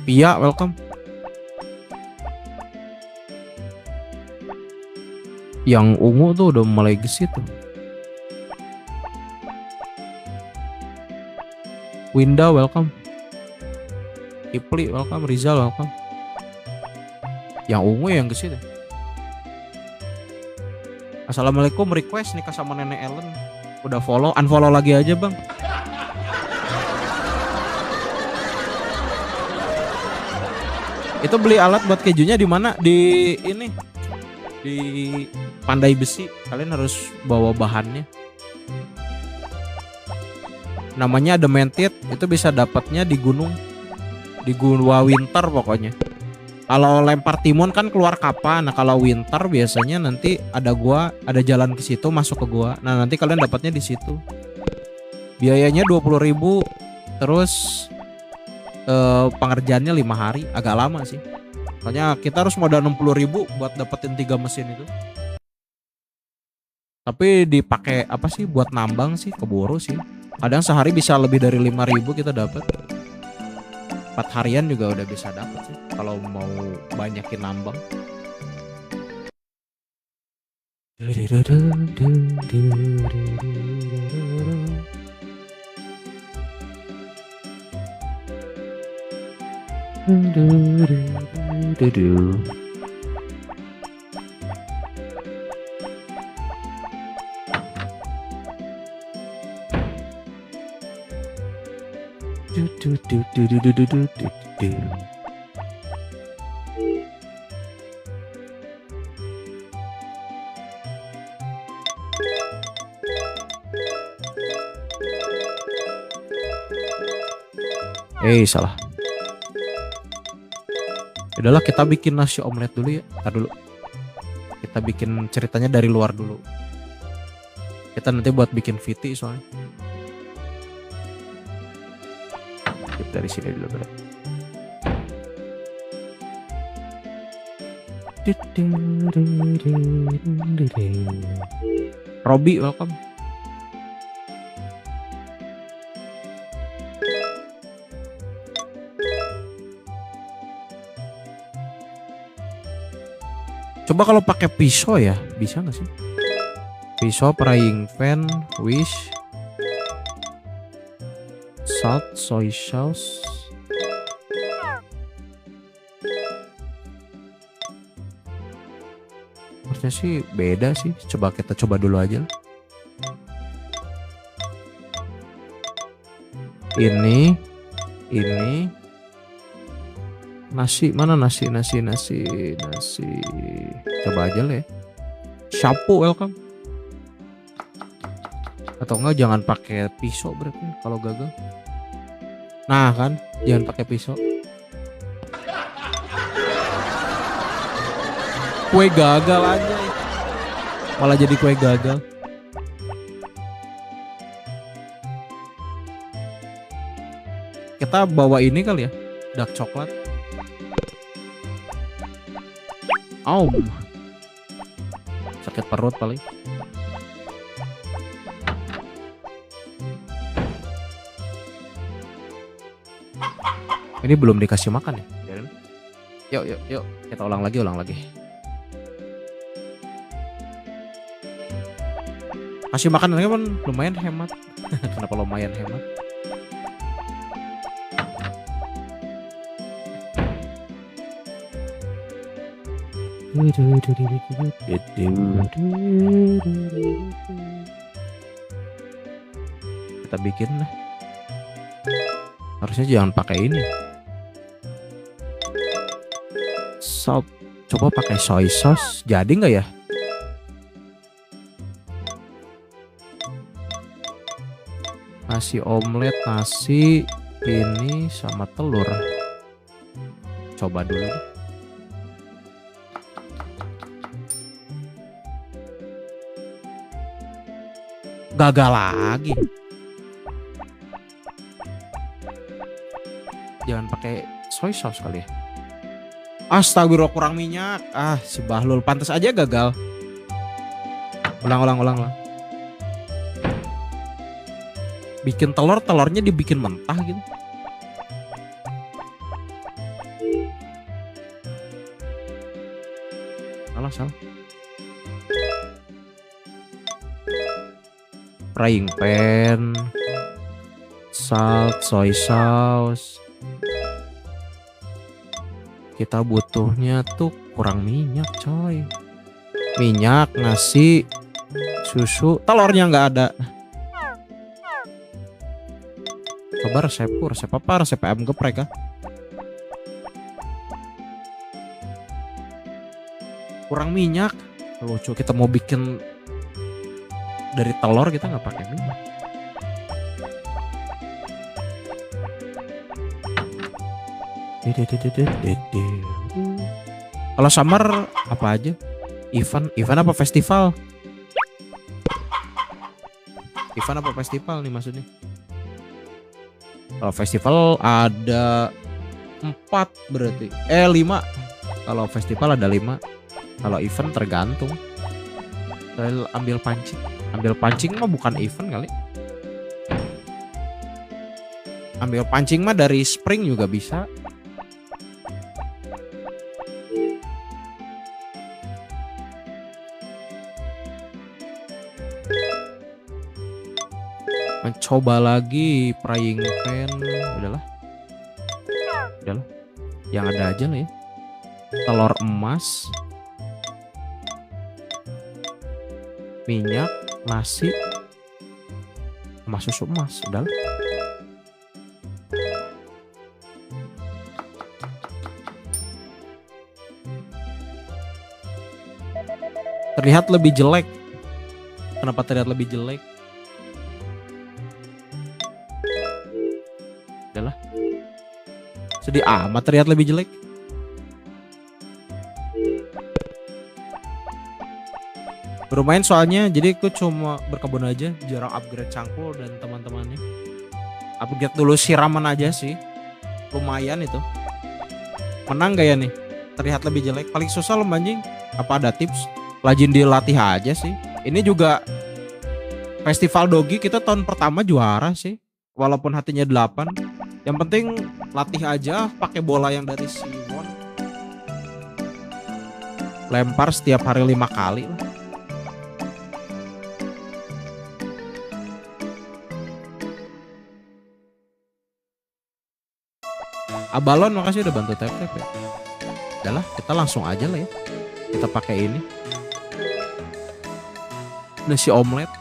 Pia welcome. Yang ungu tuh udah mulai gesit tuh. Winda welcome. Kipli welcome. Rizal welcome. Yang ungu yang gesit ya. Assalamualaikum, request nikah sama nenek Ellen. Udah follow, unfollow lagi aja bang. Itu beli alat buat kejunya di mana? Di ini. Di Pandai Besi. Kalian harus bawa bahannya. Namanya Demented. Itu bisa dapatnya di gunung. Di Gua Winter pokoknya. Kalau lempar timun kan keluar kapan. Nah kalau winter biasanya nanti ada jalan ke situ masuk ke gua. Nah nanti kalian dapatnya di situ. Biayanya 20.000. Terus pengerjaannya 5 hari. Agak lama sih. Makanya kita harus modal 60.000 buat dapetin 3 mesin itu. Tapi dipakai apa sih buat nambang sih, keburu sih. Kadang sehari bisa lebih dari 5.000 kita dapat. 4 harian juga udah bisa dapat sih kalau mau banyakin nambang. Salah. Udahlah kita bikin nasi omelet dulu ya. Ntar dulu. Kita bikin ceritanya dari luar dulu. Kita nanti buat bikin VT soalnya. Dari sini dulu berarti. Robby welcome. Coba kalau pakai pisau ya, bisa nggak sih? Pisau, frying pan, wish, salt, soy sauce. Harusnya sih beda sih. Coba kita coba dulu aja. Ini nasi mana nasi. Coba aja lah ya. Shampoo welcome. Atau enggak jangan pakai pisau berarti kalau gagal. Nah kan, jangan pakai pisau. Kue gagal aja. Malah jadi kue gagal. Kita bawa ini kali ya, dark coklat. Sakit perut paling. Ini belum dikasih makan ya. Yuk, kita ulang lagi. Kasih makan lagi kan lumayan hemat. Kenapa lumayan hemat? Kita bikin lah. Harusnya jangan pakai ini. Salt. Coba pakai soy sauce. Jadi nggak ya? Nasi omelet, nasi ini sama telur. Coba dulu. Gagal lagi. Jangan pakai soy sauce kali ya. Astagfirullah, kurang minyak. Si Bahlul, pantas aja gagal. Ulang. Bikin telurnya dibikin mentah gitu. Salah. Frying pan, salt, soy sauce. Kita butuhnya tuh kurang minyak coy. Minyak, nasi, susu, telurnya nggak ada. Coba resepku, resep apa? Resep ayam geprek kah? Kurang minyak. Lucu, kita mau bikin dari telur kita nggak pakai minyak. Kalau summer apa aja? Event apa festival? Event apa festival nih maksudnya? Kalau festival ada 4 berarti. 5. Kalau festival ada 5. Kalau event tergantung. Saya ambil pancing. Ambil pancing mah bukan event kali. Ambil pancing mah dari spring juga bisa. Mencoba lagi frying pan. Udahlah. Yang ada aja lah ya. Telur emas, minyak, nasi, sama susu emas. Udahlah. Terlihat lebih jelek. Kenapa terlihat lebih jelek? Udahlah. Sedih amat terlihat lebih jelek. Bermain soalnya, jadi aku cuma berkebun aja, jarang upgrade cangkul dan teman-temannya. Upgrade dulu siraman aja sih, lumayan itu. Menang gak ya nih? Terlihat lebih jelek. Paling susah lo anjing. Apa ada tips? Rajin dilatih aja sih. Ini juga festival dogi kita tahun pertama juara sih, walaupun hatinya 8. Yang penting latih aja, pakai bola yang dari Simon. Lempar setiap hari 5 kali lah. Abalon makasih udah bantu tap-tap ya. Udahlah, kita langsung aja lah ya. Kita pakai ini. Nasi omelet.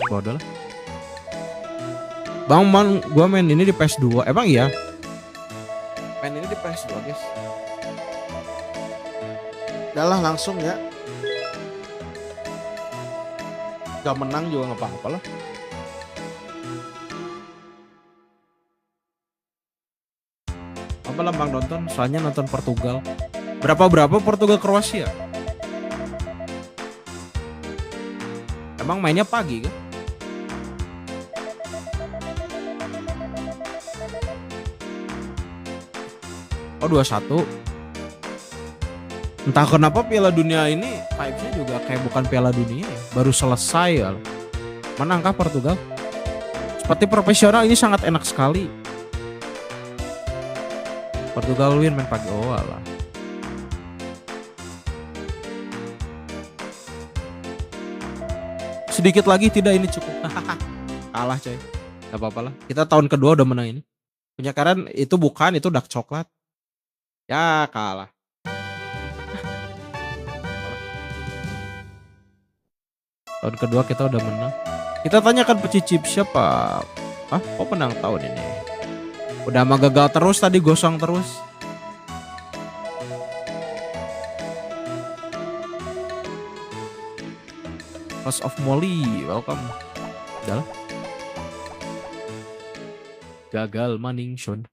Bodoh lah. Bang Man, gua main ini di PS2. Emang iya? Main ini di PS2, guys. Udahlah langsung ya. Gak menang juga gak apa-apa lah. Apa lah Bang nonton? Soalnya nonton Portugal. Berapa Portugal Kroasia? Emang mainnya pagi kan? Oh 2-1. Entah kenapa Piala Dunia ini vibes-nya juga kayak bukan Piala Dunia ya. Baru selesai ya. Menangkah Portugal? Seperti profesional ini sangat enak sekali. Portugal win main pagi. Oh alah. Sedikit lagi tidak ini cukup. Kalah coy. Gak apa-apa lah. Kita tahun kedua udah menang ini. Punya Karen itu bukan, itu dark coklat. Ya kalah. Tahun kedua kita udah menang. Kita tanyakan pecicip siapa. Kok menang tahun ini? Udah mah gagal terus tadi, gosong terus. House of Molly, welcome. Udah lah. Gagal Maningson.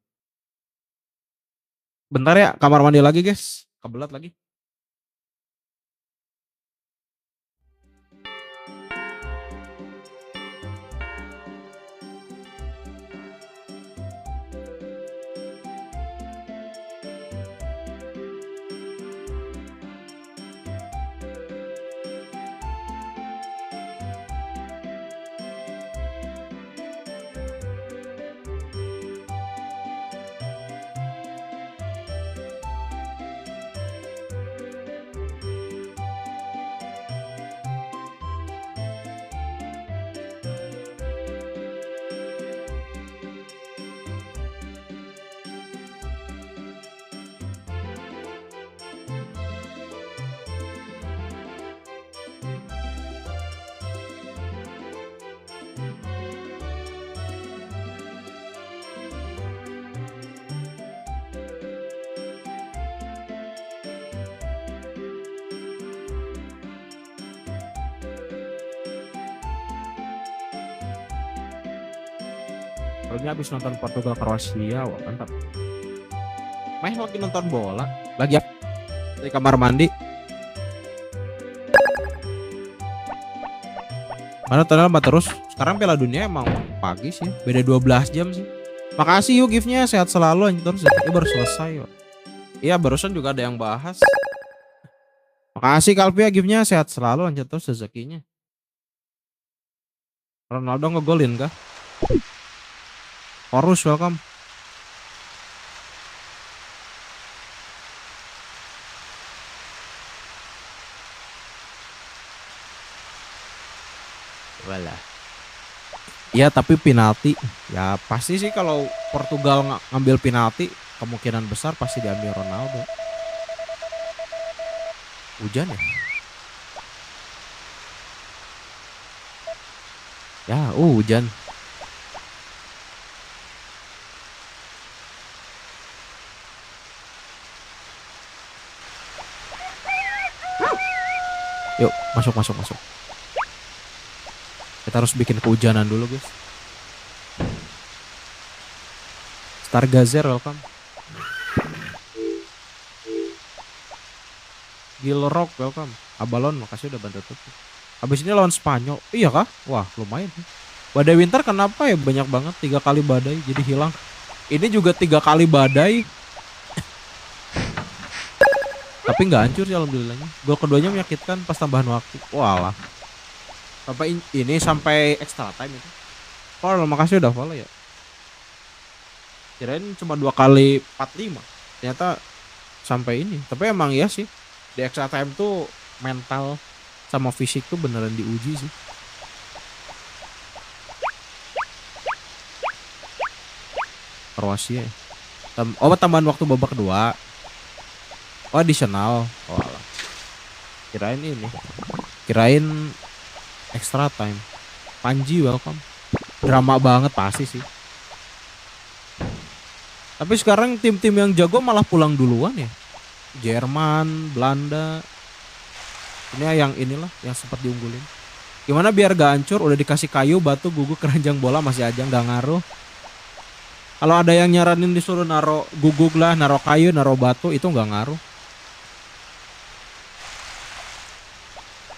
Bentar ya, kamar mandi lagi guys. Kebelat lagi. Ini habis nonton Portugal Kroasia, wah mantap. Main lagi nonton bola, lagi Di kamar mandi. Mana tadi lama terus. Sekarang Piala Dunia emang pagi sih. Beda 12 jam sih. Makasih yuk giftnya, sehat selalu anjir. Terus ini baru selesai yuk. Iya barusan juga ada yang bahas. Makasih Kalpia giftnya, sehat selalu anjir. Terus rezekinya. Ronaldo ngegolin kah? Horus welcome. Walah. Ya tapi penalti. Ya pasti sih kalau Portugal ngambil penalti, kemungkinan besar pasti diambil Ronaldo. Hujan ya? Ya, hujan. Yuk, masuk. Kita harus bikin kehujanan dulu, guys. Stargazer welcome. Gilrock welcome. Abalon makasih udah bantu tutup. Habis ini lawan Spanyol. Iya kah? Wah, lumayan. Badai winter kenapa ya banyak banget 3 kali badai jadi hilang. Ini juga 3 kali badai. Tapi nggak hancur sih alhamdulillahnya. Gol keduanya menyakitkan pas tambahan waktu. Walah. Sampai ini sampai extra time itu. Follow, makasih udah follow ya. Kirain cuma 2 kali 45. Ternyata sampai ini. Tapi emang iya sih. Di extra time tuh mental sama fisik tuh beneran diuji sih. Kroasia ya. Tambahan waktu babak kedua. Oh additional. Oh alah. Kirain ini. Kirain extra time. Panji welcome. Drama banget pasti sih. Tapi sekarang tim-tim yang jago malah pulang duluan ya. Jerman, Belanda. Ini yang inilah yang sempat diunggulin. Gimana biar gak hancur? Udah dikasih kayu, batu, guguk, keranjang bola masih aja gak ngaruh. Kalau ada yang nyaranin disuruh naro guguk lah, naro kayu, naro batu, itu gak ngaruh.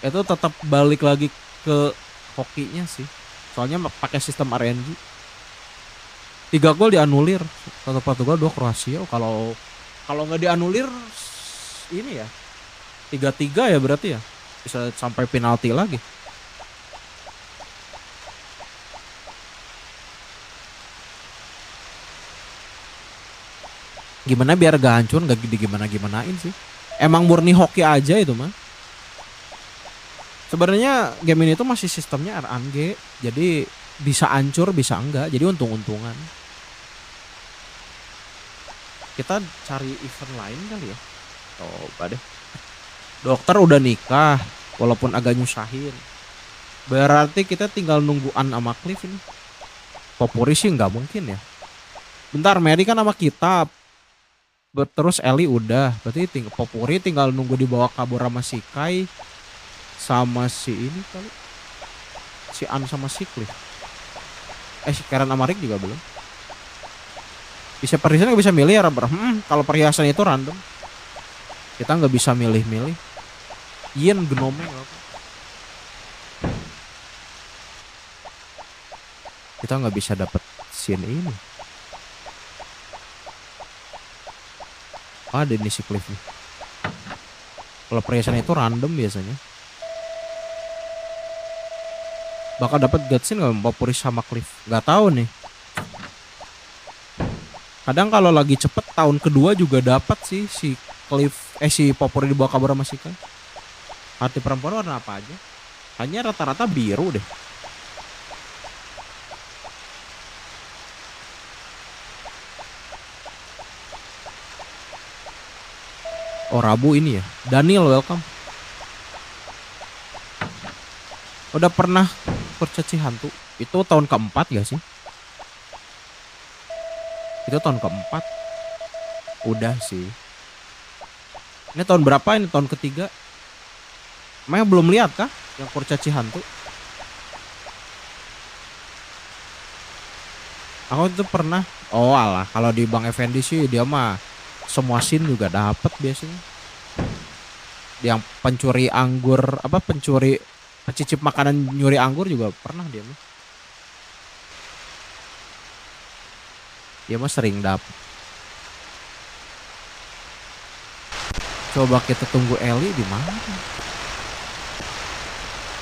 Itu tetap balik lagi ke hokinya sih. Soalnya pakai sistem RNG. 3 gol dianulir. 1 Portugal, 2 Kroasia. Kalau nggak dianulir ini ya 3-3 ya berarti ya. Bisa sampai penalti lagi. Gimana biar gak hancur, gak gimana-gimanain sih. Emang murni hoki aja itu mah. Sebenarnya game ini tuh masih sistemnya RNG, jadi bisa hancur bisa enggak, jadi untung-untungan. Kita cari event lain kali ya. Coba deh. Dokter udah nikah, walaupun agak nyusahin. Berarti kita tinggal nungguan sama Cliff ini. Popuri sih nggak mungkin ya. Bentar, Mary kan sama kita. Terus Eli udah, berarti Popuri tinggal nunggu di bawah kabur sama si Kai. Sama si ini kali. Si An sama si Cliff. Si Karen sama Rick juga belum. Bisa perhiasan nggak bisa milih ya Rubber. Kalau perhiasan itu random. Kita nggak bisa milih-milih. Ian Gnome apa? Kita nggak bisa dapat scene ini. Ada nih si Cliff nih. Kalau perhiasan itu random biasanya. Bakal dapat Gatsin nggak Popuri sama Cliff? Nggak tahu nih. Kadang kalau lagi cepet tahun kedua juga dapat sih si Cliff si Popuri di bawah kabur sama si Kai. Hati perempuan warna apa aja? Hanya rata-rata biru deh. Oh Rabu ini ya. Daniel welcome. Udah pernah Kurcaci hantu? Itu tahun keempat gak sih? Itu tahun keempat. Udah sih. Ini tahun berapa? Ini tahun ketiga. Emang belum lihat kah yang Kurcaci hantu? Aku itu pernah. Oh alah, kalau di Bang Effendi sih dia mah semua scene juga dapat biasanya. Yang pencuri anggur, apa pencicip makanan nyuri anggur juga pernah dia mah. Dia mah sering dapet. Coba kita tunggu Eli di mana?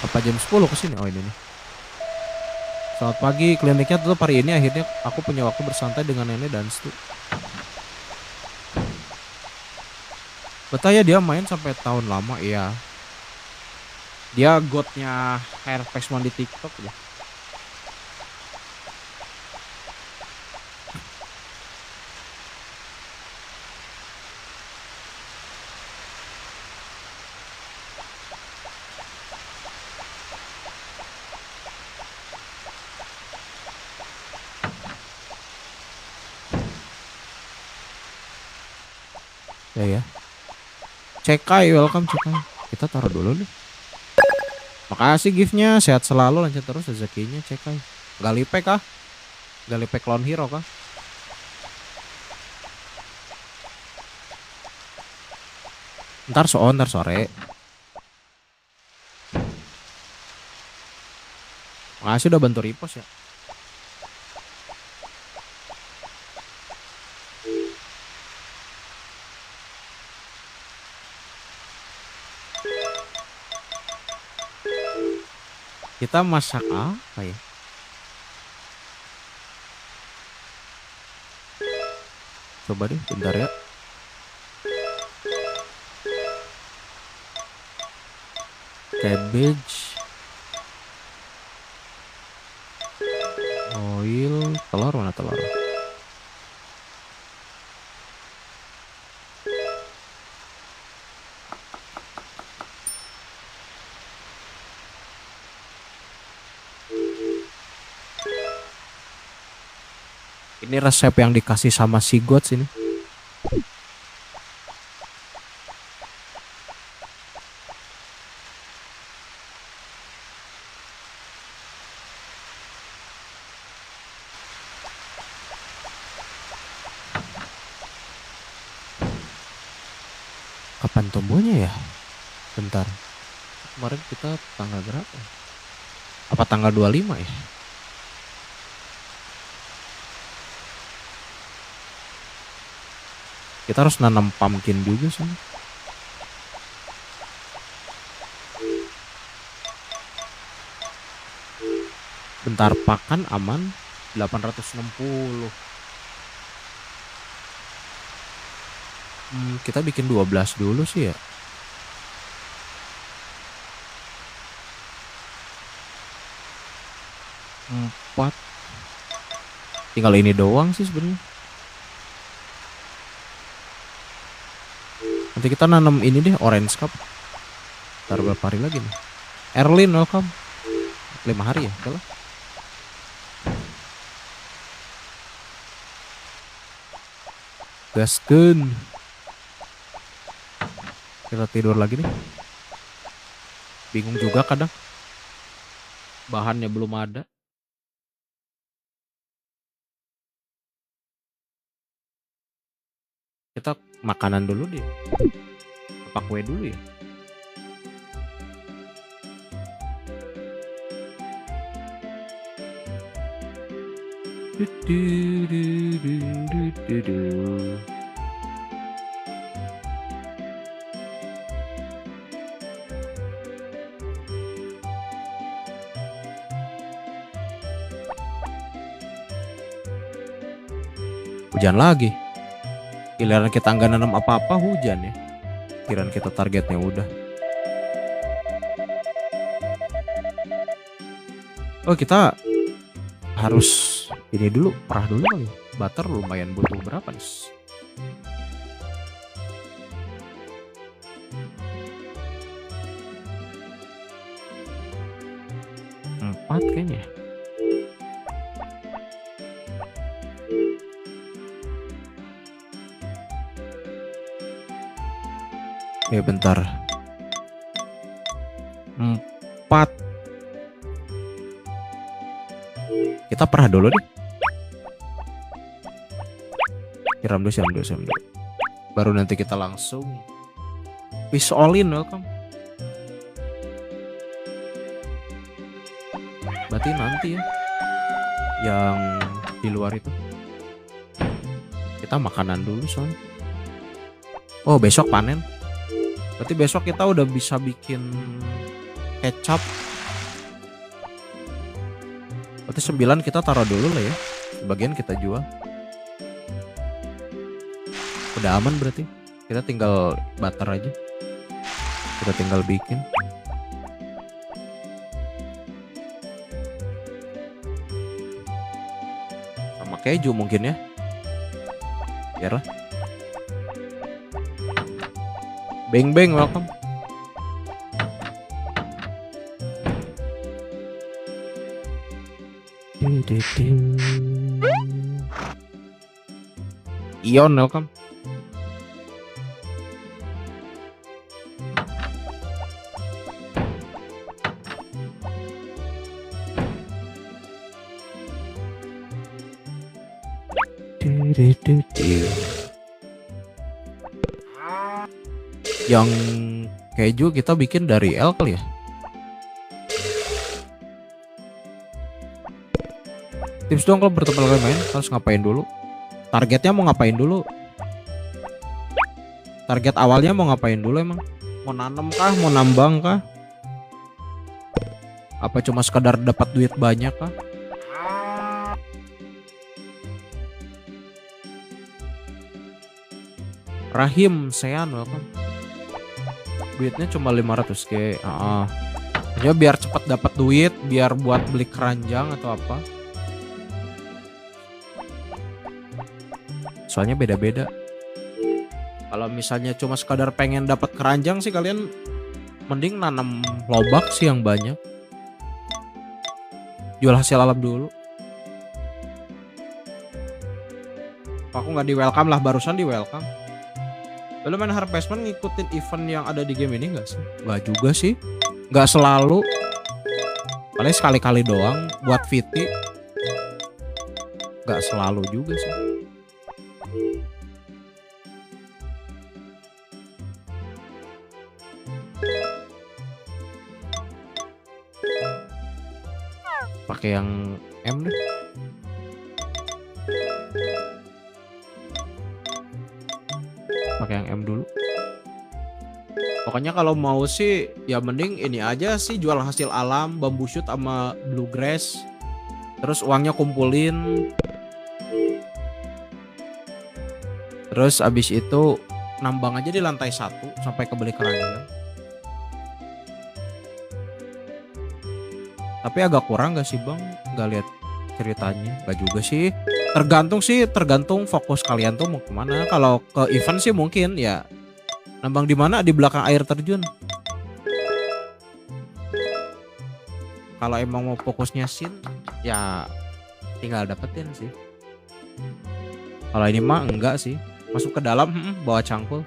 Apa jam 10 kesini? Oh ini nih. Selamat pagi, kliniknya tutup hari ini. Akhirnya aku punya waktu bersantai dengan nenek dan Stu. Betah ya dia main sampai tahun lama, iya. Dia godnya Hairfaxman di TikTok ya. Ya. Cekai, welcome Cekai. Kita taruh dulu nih. Makasih giftnya, sehat selalu, lanjut terus rezekinya Cekai. Galipek kah? Galipek Clown Hero kah? Ntar sore. Makasih udah bantu repost ya. Kita masak apa ya? Coba deh, bentar ya. Cabbage, oil, telur mana telur? Ini resep yang dikasih sama si Gods ini. Kapan tumbuhnya ya? Bentar. Kemarin kita tanggal berapa? Apa tanggal 25 ya? Kita harus nanam pumpkin juga sih. Bentar, pakan aman 860. Kita bikin 12 dulu sih ya. Empat. Tinggal ini doang sih sebenarnya. Nanti kita nanam ini deh, orange cup. Ntar berapa hari lagi nih? Erlin welcome. 5 hari ya, oke lah. Gaskeun. Kita tidur lagi nih. Bingung juga kadang. Bahannya belum ada. Kita makanan dulu deh. Apa kue dulu ya? Hujan lagi. Giliran kita nggak nanam apa-apa hujan ya. Giliran kita targetnya udah. Oh kita harus ini dulu, perah dulu kali. Butter lumayan butuh berapa nih? Empat kayaknya. Ya bentar. 4. Kita perah dulu deh. Siram dulu. Baru nanti kita langsung Fish Olin welcome. Berarti nanti ya yang di luar itu kita makanan dulu soalnya. Oh besok panen. Berarti besok kita udah bisa bikin kecap. Berarti 9 kita taruh dulu lah ya. Sebagian kita jual. Udah aman berarti. Kita tinggal butter aja. Kita tinggal bikin. Sama keju mungkin ya. Biarlah. Beng beng welcome. Ion welcome. Yang keju kita bikin dari L kali ya. Tips dong kalau bertemu lagi main harus ngapain dulu? Targetnya mau ngapain dulu? Target awalnya mau ngapain dulu emang? Mau nanam kah? Mau nambang kah? Apa cuma sekadar dapat duit banyak kah? Rahim Sean welcome. Duitnya cuma 500k. Ya biar cepat dapat duit, biar buat beli keranjang atau apa. Soalnya beda-beda. Kalau misalnya cuma sekadar pengen dapat keranjang sih kalian mending nanam lobak sih yang banyak. Jual hasil alam dulu. Aku nggak di welcome lah, barusan di welcome. Lalu main Harvestman ngikutin event yang ada di game ini nggak sih? Nggak juga sih. Nggak selalu. Paling sekali-kali doang buat VT. Nggak selalu juga sih. Pakai yang M deh. Pakai yang M dulu. Pokoknya kalau mau sih ya mending ini aja sih, jual hasil alam, bambu shoot sama bluegrass. Terus uangnya kumpulin. Terus abis itu nambang aja di lantai 1 sampai kebeli keranjang. Tapi agak kurang gak sih bang? Gak lihat ceritanya. Gak juga sih. Tergantung fokus kalian tuh mau kemana. Kalau ke event sih mungkin ya nambang di mana, di belakang air terjun. Kalau emang mau fokusnya scene ya tinggal dapetin sih. Kalau ini mah enggak sih. Masuk ke dalam bawa cangkul.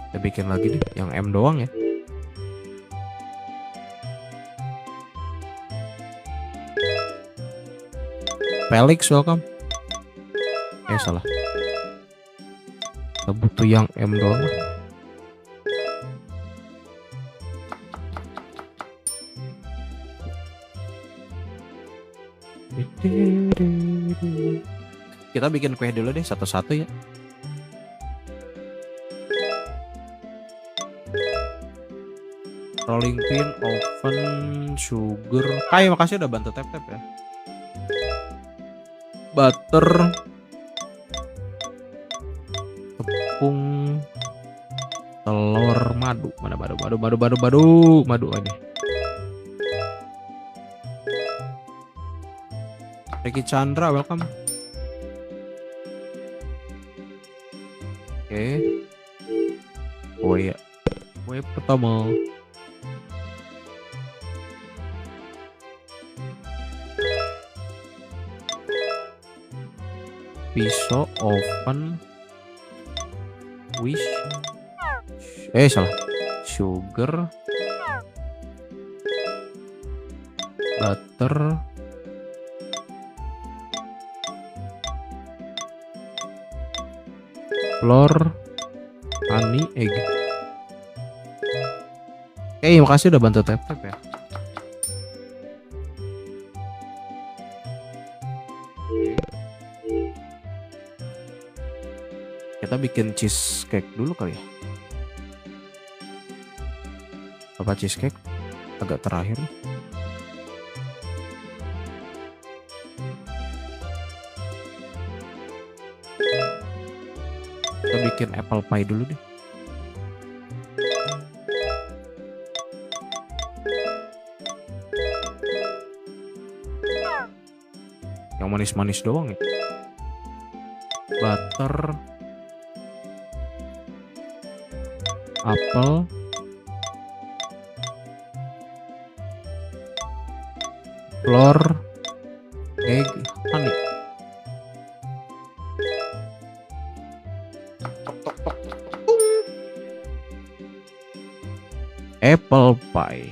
Kita bikin lagi deh yang M doang ya. Felix welcome. Salah. Kita butuh yang M doang. Kita bikin kue dulu deh satu-satu ya. Rolling pin, oven, sugar. Makasih udah bantu tap-tap ya. Butter, tepung, telur, madu. Mana madu aja. Ricky Chandra welcome. Oke. Oh iya. Kue pertama. pisau, oven, wish, salah, sugar, butter, flour, honey, egg. Makasih udah bantu tap ya. Kita bikin cheesecake dulu kali ya. Apa cheesecake? Agak terakhir. Kita bikin apple pie dulu deh. Yang manis-manis doang ya. Butter, apel, flour, egg, honey. Apple pie.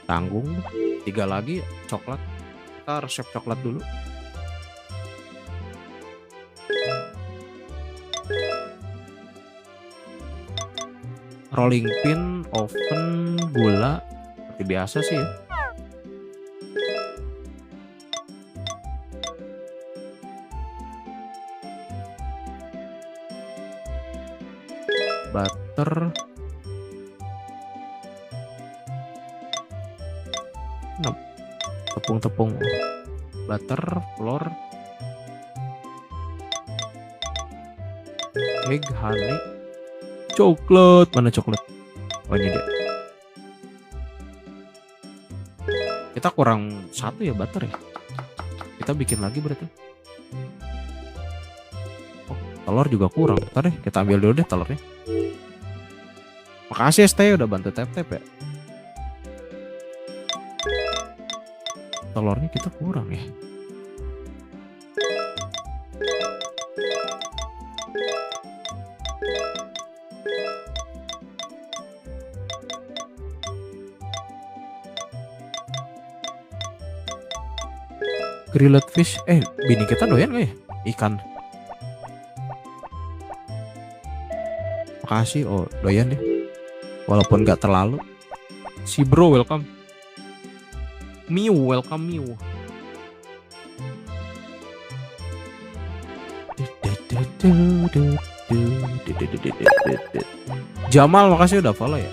Tanggung 3 lagi coklat. Kita resep coklat dulu. Rolling pin, oven, gula, seperti biasa sih ya. Butter, tepung-tepung, butter, flour, egg, honey, coklat. Mana coklat? Oh ini dia. Kita kurang 1 ya butter ya. Kita bikin lagi berarti. Oh, telur juga kurang. Ntar deh kita ambil dulu deh telurnya. Makasih ST udah bantu tap-tap ya. Telurnya kita kurang ya. Grilled fish. Bini kita doyan gak ya ikan? Makasih. Oh doyan deh. Walaupun gak terlalu. Si bro welcome. Miu welcome Miu. Jamal makasih udah follow ya.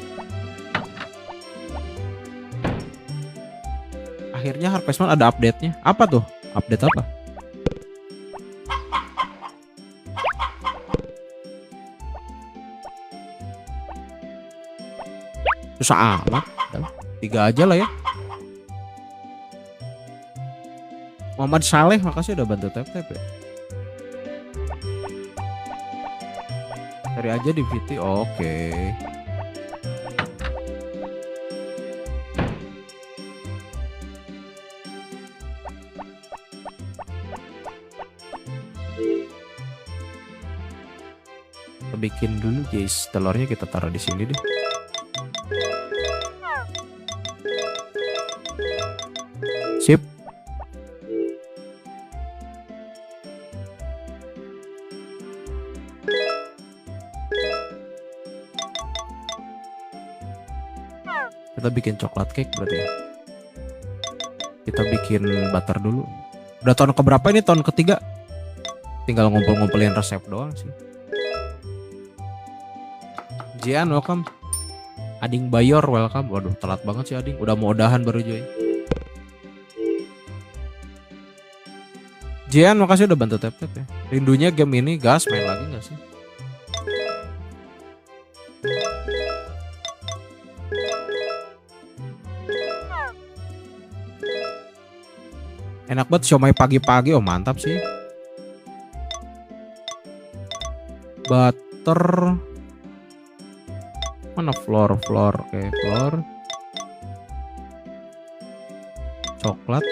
Akhirnya Harvest Moon ada update-nya. Apa tuh? Update apa? Susah amat. 3 aja lah ya. Muhammad Saleh makasih udah bantu tap-tap ya. Cari aja di VT. Oke. Kita bikin dulu guys. Telurnya kita taruh di sini deh. Sip. Kita bikin coklat cake berarti ya. Kita bikin butter dulu. Udah tahun keberapa ini? Tahun ketiga. Tinggal ngumpul-ngumpulin resep doang sih. Jian welcome. Ading Bayor welcome. Waduh telat banget sih Ading. Udah mau udahan baru join. Jian makasih udah bantu tap-tap ya. Rindunya game ini gas main lagi gak sih? Enak banget siomay pagi-pagi. Oh mantap sih. Butter. Mana flour? Oke, flour. Coklat.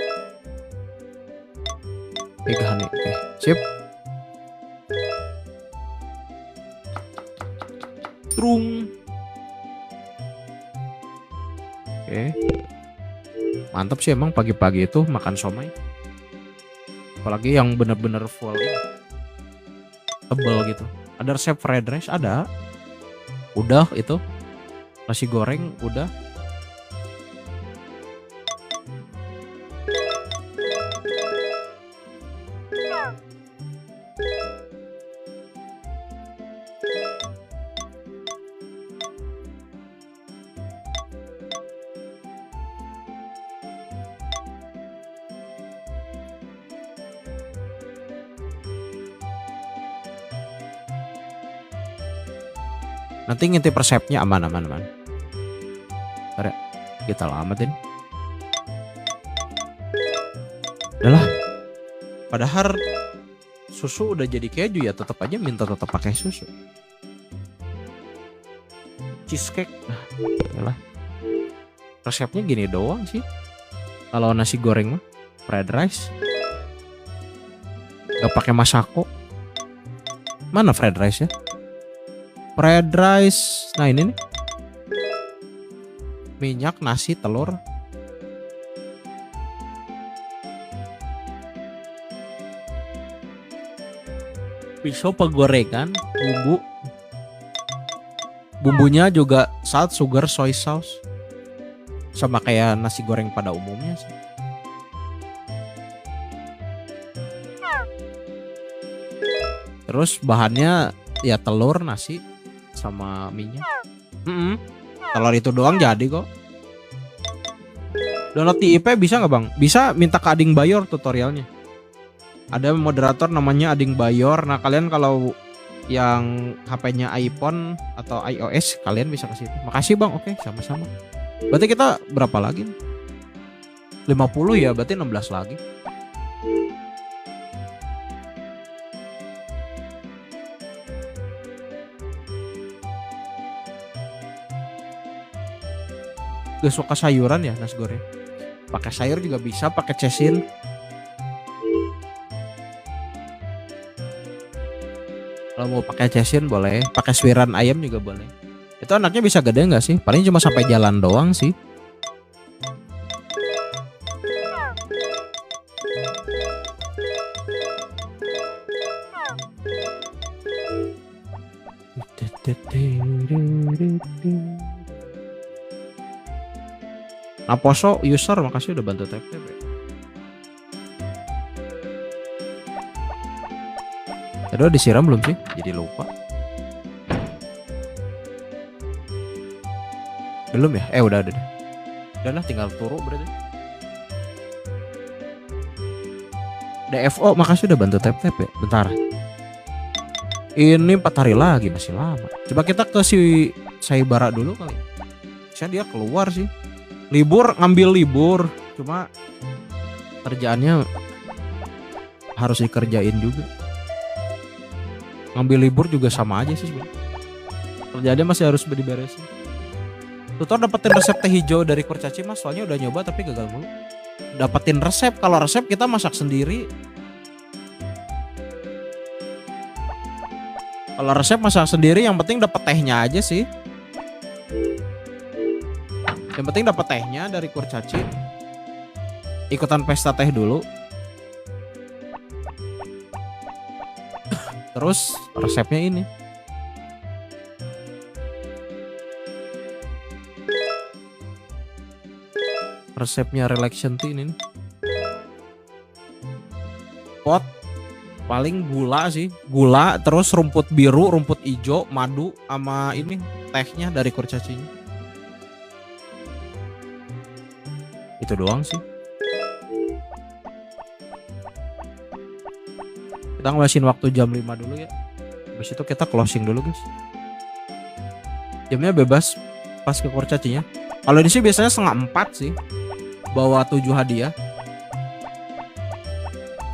Pegahan nih. Oke, sip. Trung. Oke. Mantap sih emang pagi-pagi itu makan somai. Apalagi yang bener-bener full ini. Tebel gitu. Ada resep fried rice? Ada. Udah itu. Nasi goreng udah. Nanti ngintip resepnya aman. Bentar ya, kita lamatin. Udahlah. Padahal susu udah jadi keju ya, tetap aja minta tetap pakai susu. Cheesecake. Udahlah. Resepnya gini doang sih. Kalau nasi goreng mah fried rice. Gak pakai masako. Mana fried rice ya? Fried rice, nah ini nih. Minyak, nasi, telur. Pisau penggorengan, bumbu. Bumbunya juga salt, sugar, soy sauce. Sama kayak nasi goreng pada umumnya sih. Terus bahannya ya telur, nasi, sama minyak. Telur itu doang jadi kok. Download di IP bisa nggak bang? Bisa, minta ke Ading Bayor tutorialnya. Ada moderator namanya Ading Bayor. Nah kalian kalau yang HP-nya iPhone atau iOS kalian bisa ke situ. Makasih bang. Oke, sama-sama. Berarti kita berapa lagi? 50 ya, berarti 16 lagi. Gak suka sayuran ya nasi goreng. Pakai sayur juga bisa, pakai cesil. Kalau mau pakai cesil boleh, pakai suiran ayam juga boleh. Itu anaknya bisa gede nggak sih? Paling cuma sampai jalan doang sih. Naposo user makasih udah bantu tap ya. Aduh disiram belum sih? Jadi lupa. Belum ya? Udah. Udah lah tinggal turu berarti. DFO makasih udah bantu tap ya. Bentar. Ini 4 hari lagi, masih lama. Coba kita ke si Saibara dulu kali. Saya dia keluar sih. Ngambil libur, cuma kerjaannya harus dikerjain juga. Ngambil libur juga sama aja sih sebenarnya. Kerjaannya masih harus diberesin. Tutor dapetin resep teh hijau dari kurcaci mas, soalnya udah nyoba tapi gagal mulu. Dapetin resep, kalau resep kita masak sendiri. Kalau resep masak sendiri yang penting dapet tehnya aja sih. Yang penting dapat tehnya dari kurcaci. Ikutan pesta teh dulu. Terus resepnya ini. Resepnya relaxation tea ini. Pot paling gula sih. Gula terus rumput biru, rumput hijau, madu sama ini tehnya dari kurcacinya. Itu doang sih. Kita ngelesin waktu jam 5 dulu ya. Habis itu kita closing dulu guys. Jamnya bebas pas ke kurcacinya. Kalau ini sih biasanya 3:30 sih. Bawa 7 hadiah.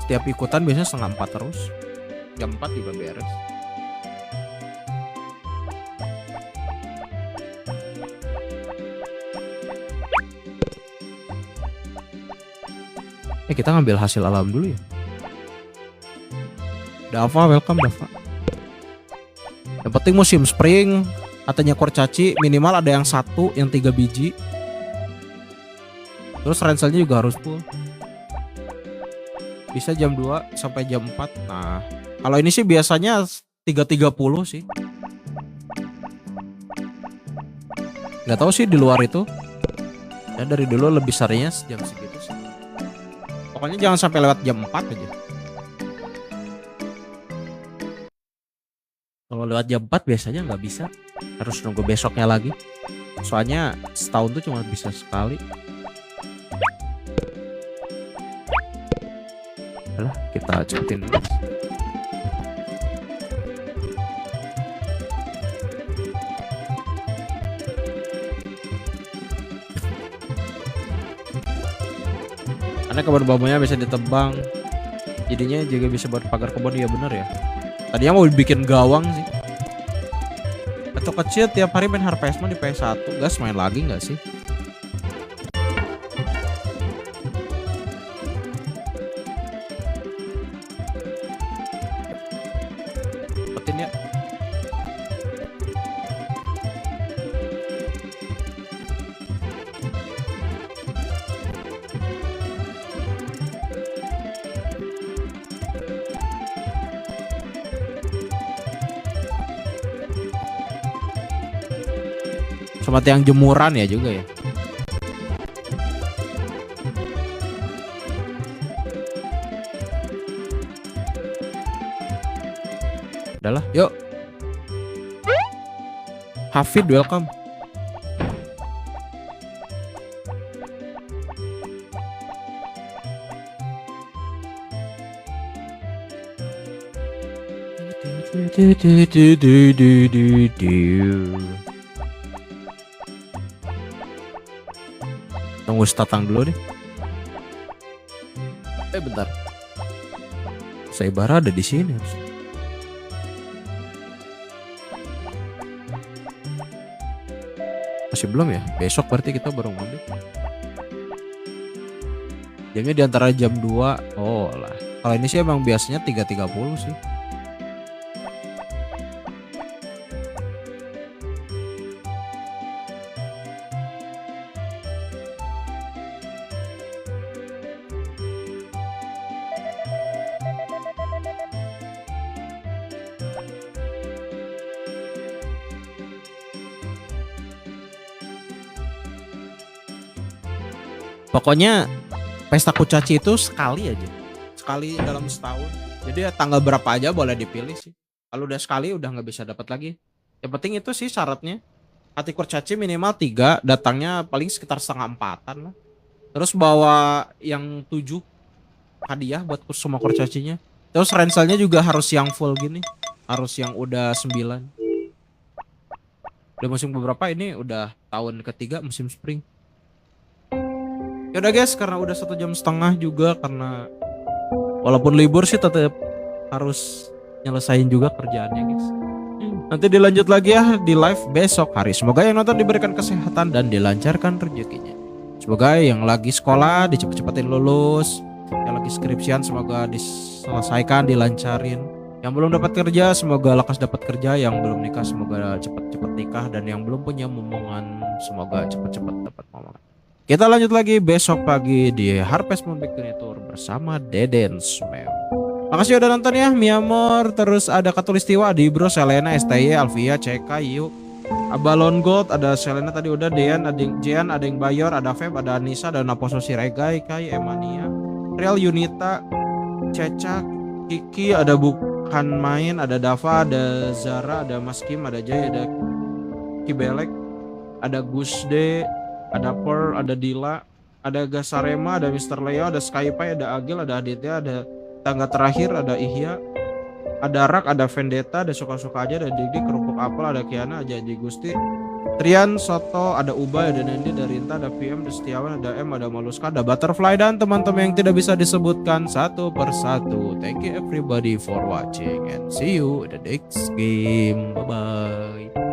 Setiap ikutan biasanya 3:30 terus. Jam 4 juga beres. Kita ngambil hasil alam dulu ya. Dava, welcome Dava. Yang penting musim spring, katanya kurcaci minimal ada yang 1, yang 3 biji. Terus ranselnya juga harus full. Bisa jam 2 sampai jam 4. Nah, kalau ini sih biasanya 3.30 sih. Gak tahu sih di luar itu. Ya dari dulu lebih seringnya jam segitu sih. Pokoknya jangan sampai lewat jam 4 aja. Kalau lewat jam 4 biasanya nggak bisa. Harus nunggu besoknya lagi. Soalnya setahun tuh cuma bisa sekali. Alah, kita cepetin dulu. Karena kebun bambunya bisa ditebang, jadinya juga bisa buat pagar kebun. Ya bener ya. Tadinya mau bikin gawang sih. Atau kecil tiap hari main Harvestman di PS1. Gas main lagi nggak sih? Cepetin ya. Sama tiang jemuran ya juga ya. Udahlah, yuk. Hafid, welcome. Tunggu statang dulu deh. Bentar. Saibara ada di sini. Masih belum ya? Besok berarti kita baru ngambil. Jamnya di antara jam 2. Oh lah. Kalau ini sih emang biasanya 3.30 sih. Pokoknya pesta kurcaci itu sekali aja. Sekali dalam setahun. Jadi ya tanggal berapa aja boleh dipilih sih. Kalau udah sekali udah nggak bisa dapat lagi. Yang penting itu sih syaratnya. Hati kurcaci minimal 3, datangnya paling sekitar 3.4-an lah. Terus bawa yang 7 hadiah buat semua kurcacinya. Terus ranselnya juga harus yang full gini. Harus yang udah 9. Udah musim beberapa, ini udah tahun ketiga musim spring. Yaudah guys, karena udah 1,5 jam juga, karena walaupun libur sih tetap harus nyelesain juga kerjaannya guys. Nanti dilanjut lagi ya di live besok hari. Semoga yang nonton diberikan kesehatan dan dilancarkan rezekinya. Semoga yang lagi sekolah dicepet-cepetin lulus. Yang lagi skripsian semoga diselesaikan, dilancarin. Yang belum dapat kerja semoga lekas dapat kerja. Yang belum nikah semoga cepet-cepet nikah. Dan yang belum punya momongan semoga cepet-cepet dapat momongan. Kita lanjut lagi besok pagi di Harvestman Tour bersama Deden Smell. Makasih udah nonton ya, Miamor. Terus ada Katulistiwa, Dibro, Selena, STY, Alvia, CK, Yu, Abalon Gold, ada Selena tadi udah, Dean, ada Jean, ada yang Bayor, ada Feb, ada Anissa, ada Naposo Siregai, Kai, Emania, Real Yunita, Ceca, Kiki, ada Bukan Main, ada Dava, ada Zara, ada Mas Kim, ada Jay, ada Kibelek, ada Gusde, ada Pearl, ada Dila, ada Gasarema, ada Mr. Leo, ada Skypie, ada Agil, ada Aditya, ada Tangga Terakhir, ada Ihya, ada Rak, ada Vendetta, ada Suka-Suka Aja, ada Didi, Kerupuk Apel, ada Kiana, ada Janji Gusti, Trian, Soto, ada Ubay, ada Nendi, ada Rinta, ada PM, ada Setiawan, ada M, ada Maluska, ada Butterfly, dan teman-teman yang tidak bisa disebutkan satu persatu. Thank you everybody for watching and see you in the next game. Bye-bye.